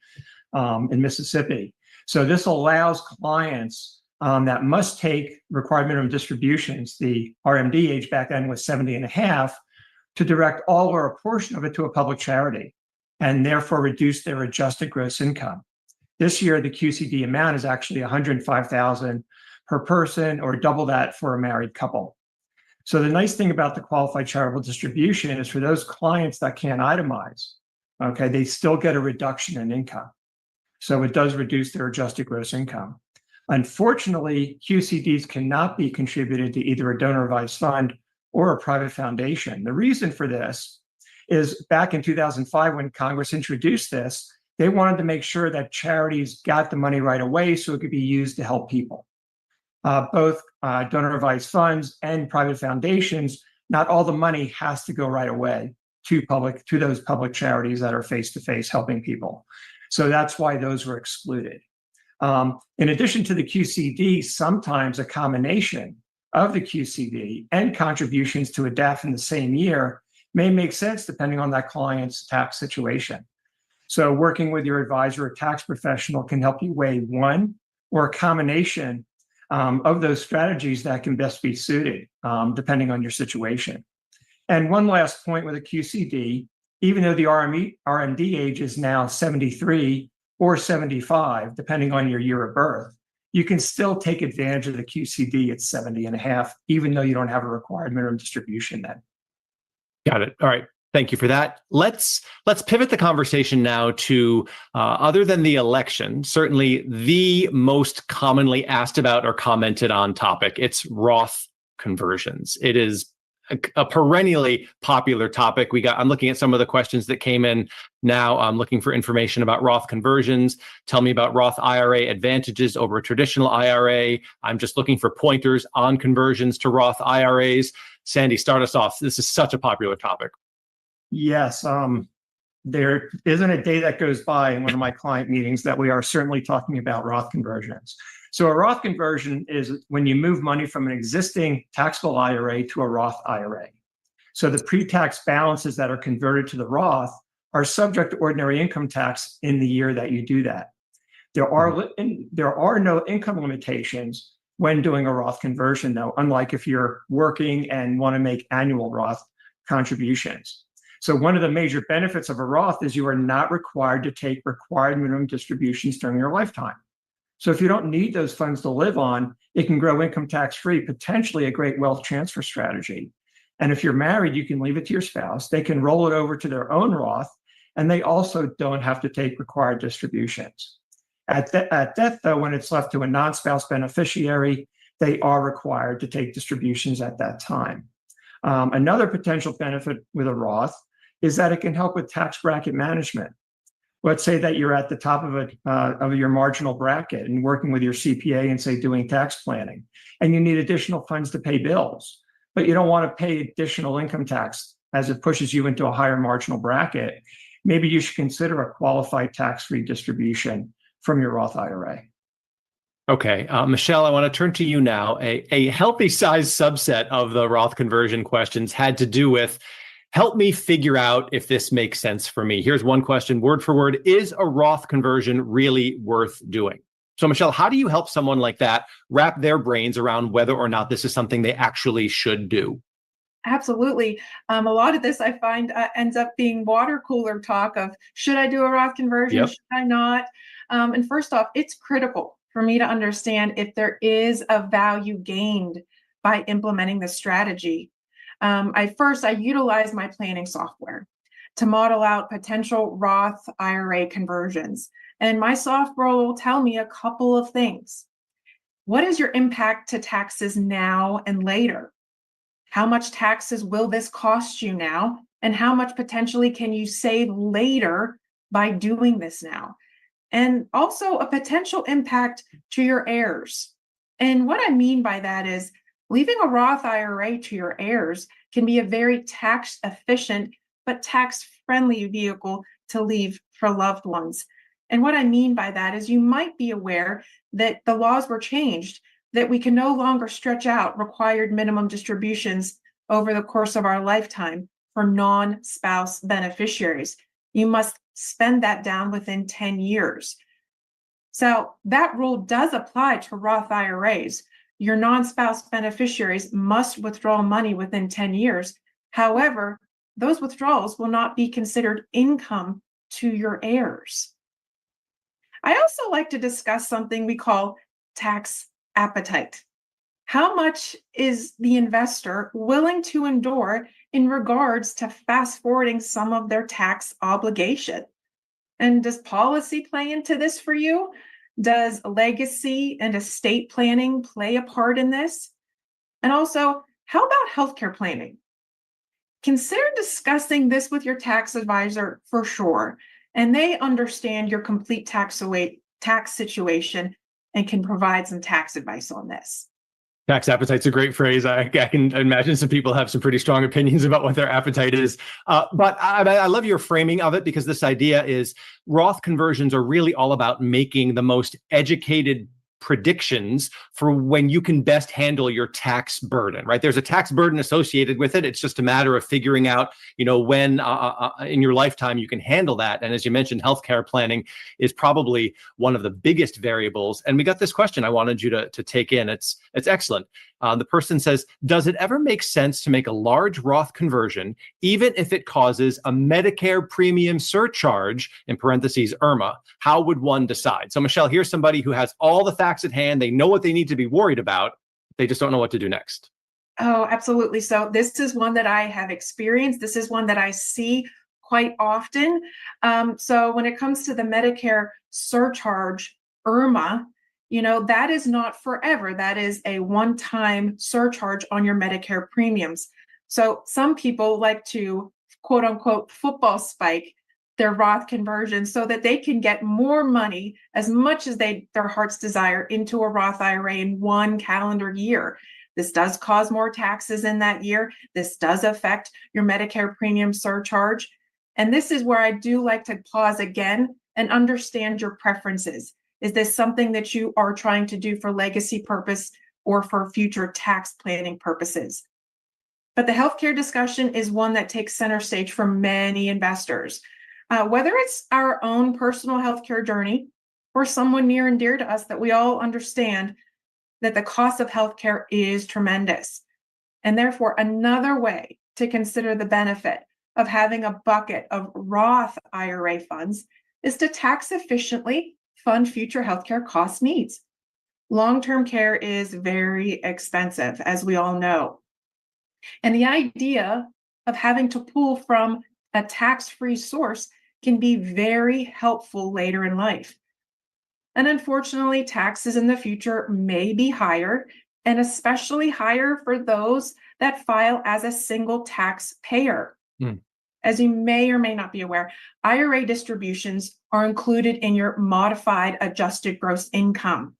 in Mississippi. So this allows clients that must take required minimum distributions, the RMD age back then was 70 and a half, to direct all or a portion of it to a public charity and therefore reduce their adjusted gross income. This year, the QCD amount is actually $105,000 per person, or double that for a married couple. So the nice thing about the qualified charitable distribution is for those clients that can't itemize, okay, they still get a reduction in income. So it does reduce their adjusted gross income. Unfortunately, QCDs cannot be contributed to either a donor advised fund or a private foundation. The reason for this is back in 2005, when Congress introduced this, they wanted to make sure that charities got the money right away so it could be used to help people. Both donor advised funds and private foundations, not all the money has to go right away to those public charities that are face-to-face helping people. So that's why those were excluded. In addition to the QCD, sometimes a combination of the QCD and contributions to a DAF in the same year may make sense depending on that client's tax situation. So working with your advisor or tax professional can help you weigh one or a combination of those strategies that can best be suited, depending on your situation. And one last point with a QCD, even though the RMD age is now 73 or 75, depending on your year of birth, you can still take advantage of the QCD at 70 and a half, even though you don't have a required minimum distribution then. Got it. All right. Thank you for that. Let's pivot the conversation now to, other than the election, certainly the most commonly asked about or commented on topic. It's Roth conversions. It is a perennially popular topic. I'm looking at some of the questions that came in now. I'm looking for information about Roth conversions. Tell me about Roth IRA advantages over a traditional IRA. I'm just looking for pointers on conversions to Roth IRAs. Sandy, start us off. This is such a popular topic. Yes, there isn't a day that goes by in one of my client meetings that we are certainly talking about Roth conversions. So a Roth conversion is when you move money from an existing taxable IRA to a Roth IRA. So the pre-tax balances that are converted to the Roth are subject to ordinary income tax in the year that you do that. There are no income limitations when doing a Roth conversion, though, unlike if you're working and want to make annual Roth contributions. So one of the major benefits of a Roth is you are not required to take required minimum distributions during your lifetime. So if you don't need those funds to live on, it can grow income tax-free, potentially a great wealth transfer strategy. And if you're married, you can leave it to your spouse. They can roll it over to their own Roth, and they also don't have to take required distributions. At death, though, when it's left to a non-spouse beneficiary, they are required to take distributions at that time. Another potential benefit with a Roth is that it can help with tax bracket management. Let's say that you're at the top of your marginal bracket and working with your CPA and say doing tax planning, and you need additional funds to pay bills, but you don't want to pay additional income tax as it pushes you into a higher marginal bracket. Maybe you should consider a qualified tax-free distribution from your Roth IRA. Okay, Michelle, I want to turn to you now. A healthy size subset of the Roth conversion questions had to do with, help me figure out if this makes sense for me. Here's one question, word for word. Is a Roth conversion really worth doing? So Michelle, how do you help someone like that wrap their brains around whether or not this is something they actually should do? Absolutely. A lot of this I find ends up being water cooler talk of, should I do a Roth conversion? Yep. Should I not? And first off, it's critical for me to understand if there is a value gained by implementing this strategy. I utilize my planning software to model out potential Roth IRA conversions. And my software will tell me a couple of things. What is your impact to taxes now and later? How much taxes will this cost you now? And how much potentially can you save later by doing this now? And also a potential impact to your heirs. And what I mean by that is leaving a Roth IRA to your heirs can be a very tax efficient but tax friendly vehicle to leave for loved ones. And what I mean by that is you might be aware that the laws were changed that we can no longer stretch out required minimum distributions over the course of our lifetime for non-spouse beneficiaries. You must spend that down within 10 years. So that rule does apply to Roth IRAs. Your non-spouse beneficiaries must withdraw money within 10 years. However, those withdrawals will not be considered income to your heirs. I also like to discuss something we call tax appetite. How much is the investor willing to endure in regards to fast forwarding some of their tax obligation? And does policy play into this for you? Does legacy and estate planning play a part in this? And also, how about healthcare planning? Consider discussing this with your tax advisor for sure, and they understand your complete tax situation and can provide some tax advice on this. Tax appetite's a great phrase. I can imagine some people have some pretty strong opinions about what their appetite is. But I love your framing of it, because this idea is Roth conversions are really all about making the most educated predictions for when you can best handle your tax burden, right? There's a tax burden associated with it. It's just a matter of figuring out, when in your lifetime you can handle that. And as you mentioned, healthcare planning is probably one of the biggest variables. And we got this question I wanted you to take in. It's excellent. The person says, does it ever make sense to make a large Roth conversion, even if it causes a Medicare premium surcharge, in parentheses, IRMA? How would one decide? So Michelle, here's somebody who has all the facts at hand. They know what they need to be worried about. They just don't know what to do next. Oh, absolutely. So this is one that I have experienced. This is one that I see quite often. So when it comes to the Medicare surcharge, IRMA, that is not forever. That is a one-time surcharge on your Medicare premiums. So some people like to, quote unquote, football spike their Roth conversion so that they can get more money, as much as their heart's desire, into a Roth IRA in one calendar year. This does cause more taxes in that year. This does affect your Medicare premium surcharge. And this is where I do like to pause again and understand your preferences. Is this something that you are trying to do for legacy purpose or for future tax planning purposes? But the healthcare discussion is one that takes center stage for many investors. Whether it's our own personal healthcare journey or someone near and dear to us, that we all understand that the cost of healthcare is tremendous. And therefore, another way to consider the benefit of having a bucket of Roth IRA funds is to tax efficiently fund future healthcare cost needs. Long-term care is very expensive, as we all know. And the idea of having to pull from a tax-free source can be very helpful later in life. And unfortunately, taxes in the future may be higher, and especially higher for those that file as a single taxpayer. As you may or may not be aware, IRA distributions are included in your modified adjusted gross income.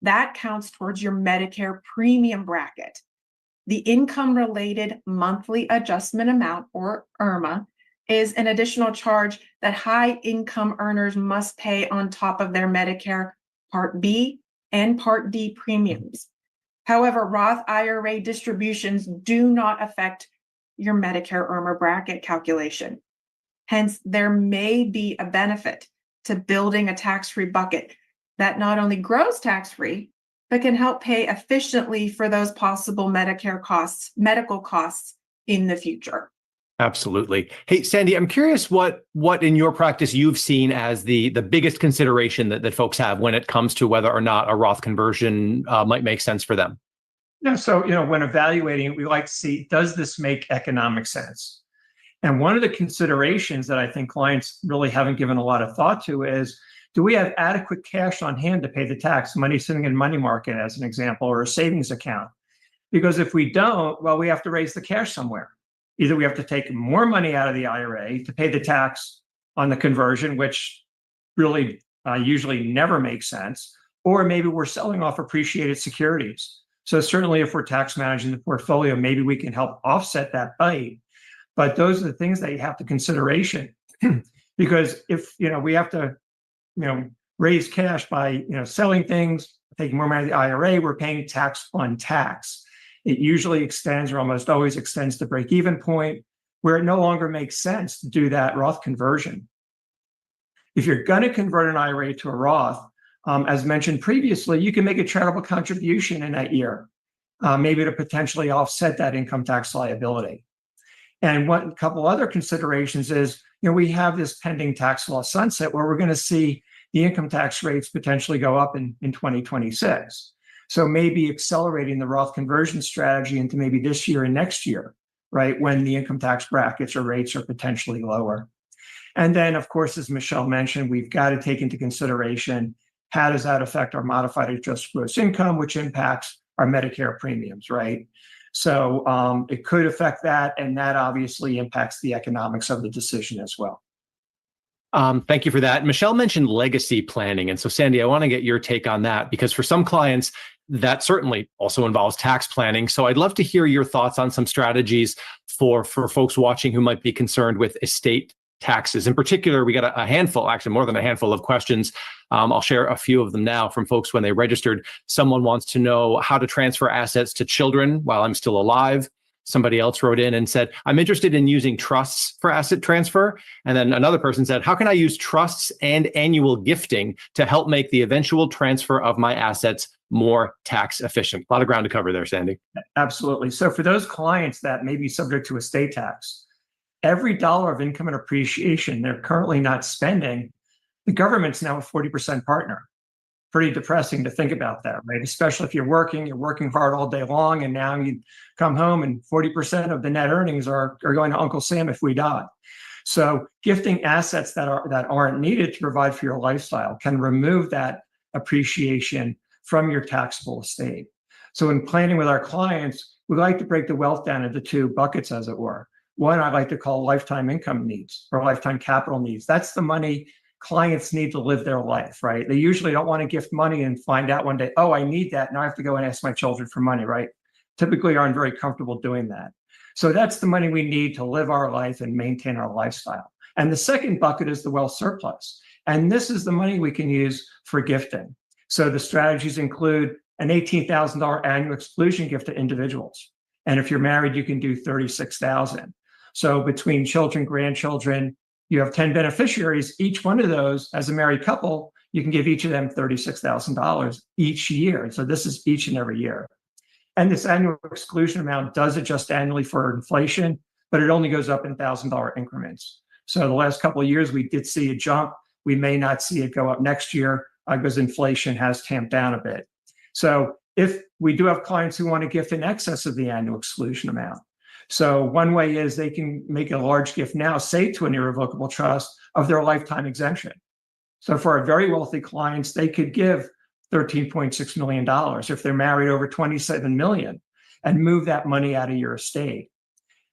That counts towards your Medicare premium bracket. The income-related monthly adjustment amount, or IRMA, is an additional charge that high-income earners must pay on top of their Medicare Part B and Part D premiums. However, Roth IRA distributions do not affect your Medicare IRMA bracket calculation. Hence, there may be a benefit to building a tax-free bucket that not only grows tax-free, but can help pay efficiently for those possible Medicare costs, medical costs in the future. Absolutely. Hey, Sandy, I'm curious what in your practice you've seen as the biggest consideration that folks have when it comes to whether or not a Roth conversion might make sense for them. So, when evaluating it, we like to see, does this make economic sense? And one of the considerations that I think clients really haven't given a lot of thought to is, do we have adequate cash on hand to pay the tax? Money sitting in money market, as an example, or a savings account. Because if we don't, well, we have to raise the cash somewhere. Either we have to take more money out of the IRA to pay the tax on the conversion, which really usually never makes sense, or maybe we're selling off appreciated securities. So certainly if we're tax managing the portfolio, maybe we can help offset that bite. But those are the things that you have to consideration. Because if, we have to, raise cash by selling things, taking more money out of the IRA, we're paying tax on tax. It usually extends or almost always extends the break-even point where it no longer makes sense to do that Roth conversion. If you're going to convert an IRA to a Roth, as mentioned previously, you can make a charitable contribution in that year, maybe to potentially offset that income tax liability. And a couple other considerations is, we have this pending tax law sunset where we're going to see the income tax rates potentially go up in 2026. So maybe accelerating the Roth conversion strategy into maybe this year and next year, right, when the income tax brackets or rates are potentially lower. And then, of course, as Michelle mentioned, we've got to take into consideration, how does that affect our modified adjusted gross income, which impacts our Medicare premiums, right? So it could affect that, and that obviously impacts the economics of the decision as well. Thank you for that. Michelle mentioned legacy planning. And so, Sandy, I want to get your take on that, because for some clients, that certainly also involves tax planning. So I'd love to hear your thoughts on some strategies for folks watching who might be concerned with estate taxes. In particular, we got a handful, actually more than a handful of questions. I'll share a few of them now from folks when they registered. Someone wants to know how to transfer assets to children while I'm still alive. Somebody else wrote in and said, I'm interested in using trusts for asset transfer. And then another person said, how can I use trusts and annual gifting to help make the eventual transfer of my assets more tax efficient? A lot of ground to cover there, Sandy. Absolutely. So for those clients that may be subject to estate tax, every dollar of income and appreciation they're currently not spending, the government's now a 40% partner. Pretty depressing to think about that, right? Especially if you're working hard all day long, and now you come home and 40% of the net earnings are going to Uncle Sam if we die. So gifting assets that aren't needed to provide for your lifestyle can remove that appreciation from your taxable estate. So in planning with our clients, we like to break the wealth down into two buckets, as it were. One I like to call lifetime income needs or lifetime capital needs. That's the money clients need to live their life, right? They usually don't want to gift money and find out one day, oh, I need that. Now I have to go and ask my children for money, right? Typically aren't very comfortable doing that. So that's the money we need to live our life and maintain our lifestyle. And the second bucket is the wealth surplus. And this is the money we can use for gifting. So the strategies include an $18,000 annual exclusion gift to individuals. And if you're married, you can do $36,000. So between children, grandchildren, you have 10 beneficiaries. Each one of those, as a married couple, you can give each of them $36,000 each year. So this is each and every year. And this annual exclusion amount does adjust annually for inflation, but it only goes up in $1,000 increments. So the last couple of years, we did see a jump. We may not see it go up next year because inflation has tamped down a bit. So if we do have clients who want to gift in excess of the annual exclusion amount, so one way is they can make a large gift now, say to an irrevocable trust, of their lifetime exemption. So for our very wealthy clients, they could give $13.6 million if they're married over 27 million and move that money out of your estate.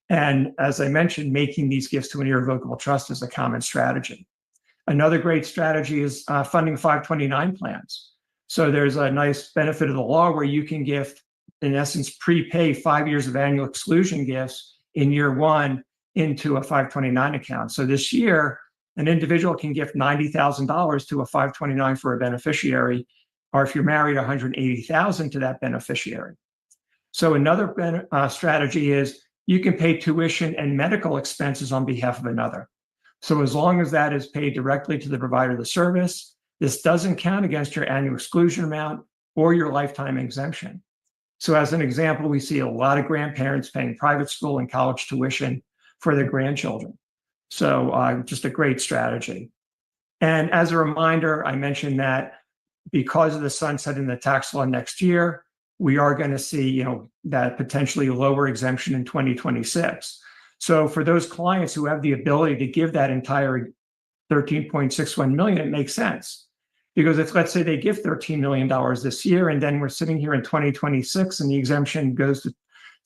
And as I mentioned, making these gifts to an irrevocable trust is a common strategy. Another great strategy is funding 529 plans. So there's a nice benefit of the law where you can gift, in essence, prepay 5 years of annual exclusion gifts in year one into a 529 account. So this year, an individual can gift $90,000 to a 529 for a beneficiary, or if you're married, $180,000 to that beneficiary. So another strategy is you can pay tuition and medical expenses on behalf of another. So as long as that is paid directly to the provider of the service, this doesn't count against your annual exclusion amount or your lifetime exemption. So as an example, we see a lot of grandparents paying private school and college tuition for their grandchildren. So just a great strategy. And as a reminder, I mentioned that because of the sunset in the tax law next year, we are going to see, that potentially lower exemption in 2026. So for those clients who have the ability to give that entire 13.61 million, it makes sense. Because if, let's say, they give $13 million this year, and then we're sitting here in 2026 and the exemption goes to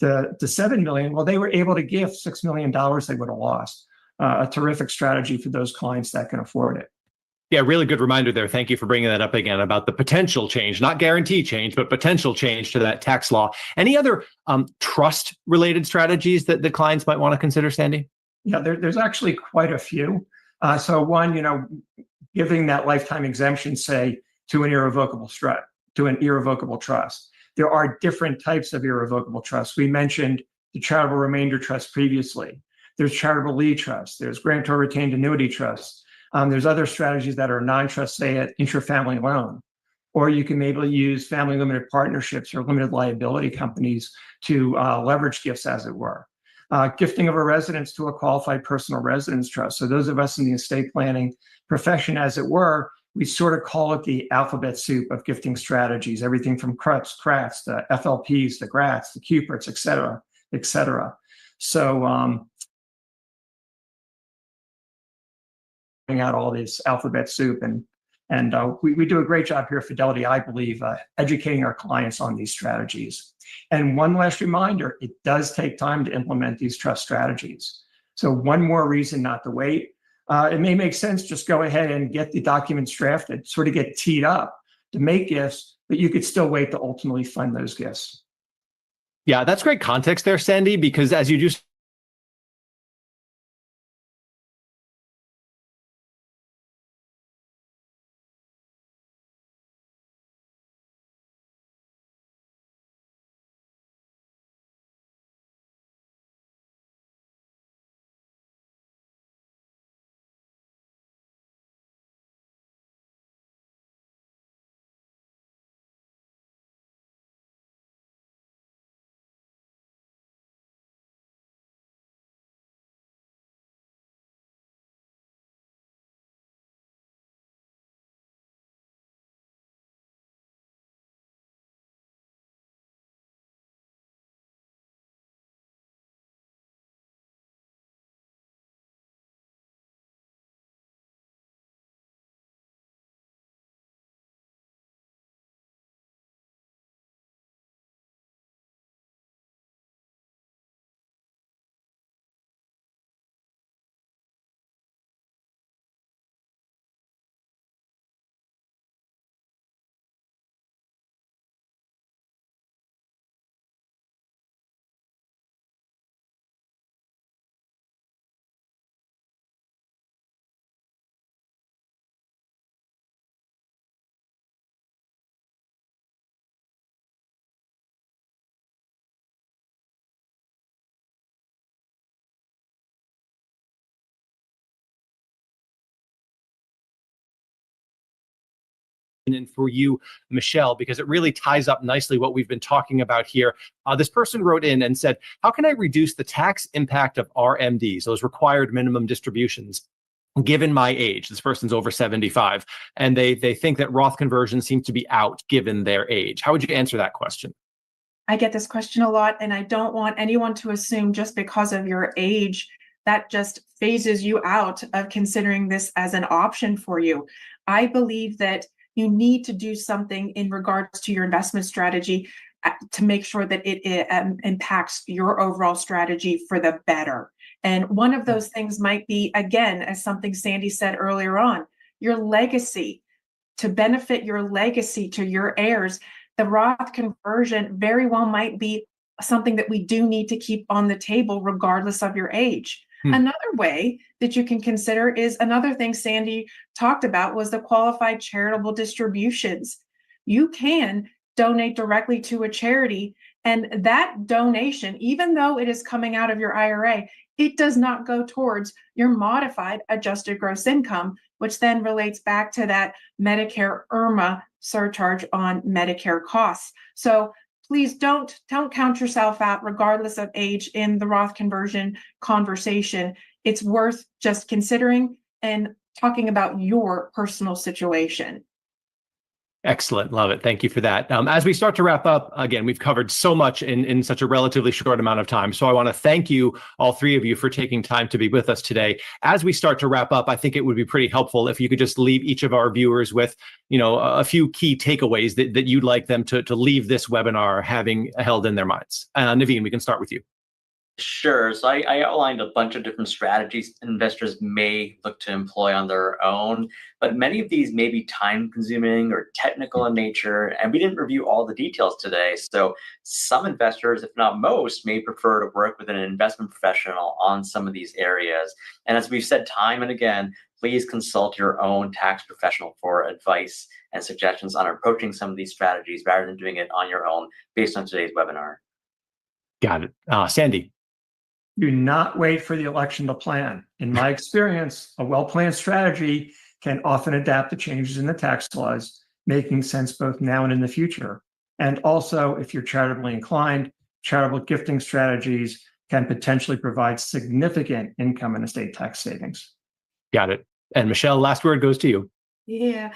$7 million, well, they were able to give $6 million they would have lost. A terrific strategy for those clients that can afford it. Yeah, really good reminder there. Thank you for bringing that up again about the potential change, not guarantee change, but potential change to that tax law. Any other trust-related strategies that the clients might want to consider, Sandy? Yeah, there's actually quite a few. So one, giving that lifetime exemption, say, to an irrevocable trust. There are different types of irrevocable trusts. We mentioned the charitable remainder trust previously. There's charitable lead trust. There's grantor retained annuity trusts. There's other strategies that are non-trust, say, an intra-family loan. Or you can maybe use family limited partnerships or limited liability companies to leverage gifts, as it were. Gifting of a residence to a qualified personal residence trust. So those of us in the estate planning profession, as it were, we sort of call it the alphabet soup of gifting strategies, everything from crafts to FLPs to GRATs to Cuperts, et cetera, et cetera. So out all this alphabet soup, and we do a great job here at Fidelity, I believe, educating our clients on these strategies. And one last reminder, it does take time to implement these trust strategies. So one more reason not to wait. It may make sense, just go ahead and get the documents drafted, sort of get teed up to make gifts, but you could still wait to ultimately fund those gifts. Yeah, that's great context there, Sandy, because as you just and for you, Michelle, because it really ties up nicely what we've been talking about here. This person wrote in and said, how can I reduce the tax impact of RMDs, those required minimum distributions, given my age? This person's over 75, and they think that Roth conversion seems to be out given their age. How would you answer that question? I get this question a lot, and I don't want anyone to assume just because of your age that just phases you out of considering this as an option for you. I believe that you need to do something in regards to your investment strategy to make sure that it impacts your overall strategy for the better. And one of those things might be, again, as something Sandy said earlier on, your legacy. To benefit your legacy to your heirs, the Roth conversion very well might be something that we do need to keep on the table regardless of your age. Another way that you can consider is another thing Sandy talked about was the qualified charitable distributions. You can donate directly to a charity, and that donation, even though it is coming out of your IRA, it does not go towards your modified adjusted gross income, which then relates back to that Medicare IRMA surcharge on Medicare costs. So please don't count yourself out regardless of age in the Roth conversion conversation. It's worth just considering and talking about your personal situation. Excellent. Love it. Thank you for that. As we start to wrap up, again, we've covered so much in such a relatively short amount of time. So I want to thank you, all three of you, for taking time to be with us today. As we start to wrap up, I think it would be pretty helpful if you could just leave each of our viewers with, a few key takeaways that you'd like them to leave this webinar having held in their minds. Naveen, we can start with you. Sure. So I outlined a bunch of different strategies investors may look to employ on their own, but many of these may be time consuming or technical in nature, and we didn't review all the details today. So some investors, if not most, may prefer to work with an investment professional on some of these areas. And as we've said time and again, please consult your own tax professional for advice and suggestions on approaching some of these strategies rather than doing it on your own based on today's webinar. Got it. Sandy. Do not wait for the election to plan. In my experience, a well-planned strategy can often adapt to changes in the tax laws, making sense both now and in the future. And also, if you're charitably inclined, charitable gifting strategies can potentially provide significant income and estate tax savings. Got it. And Michelle, last word goes to you. Yeah,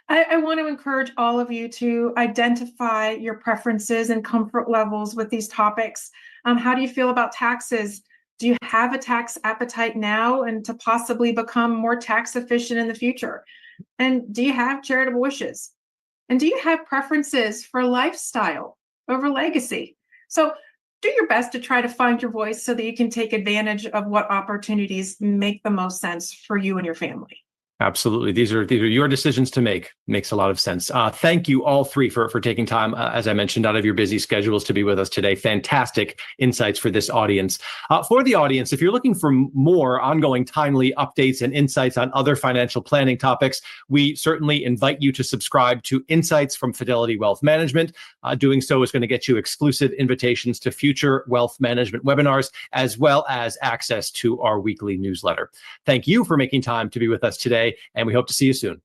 I want to encourage all of you to identify your preferences and comfort levels with these topics. How do you feel about taxes? Do you have a tax appetite now and to possibly become more tax efficient in the future? And do you have charitable wishes? And do you have preferences for lifestyle over legacy? So do your best to try to find your voice so that you can take advantage of what opportunities make the most sense for you and your family. Absolutely. These are your decisions to make. Makes a lot of sense. Thank you all three for taking time, as I mentioned, out of your busy schedules to be with us today. Fantastic insights for this audience. For the audience, if you're looking for more ongoing timely updates and insights on other financial planning topics, we certainly invite you to subscribe to Insights from Fidelity Wealth Management. Doing so is going to get you exclusive invitations to future wealth management webinars, as well as access to our weekly newsletter. Thank you for making time to be with us today, and we hope to see you soon.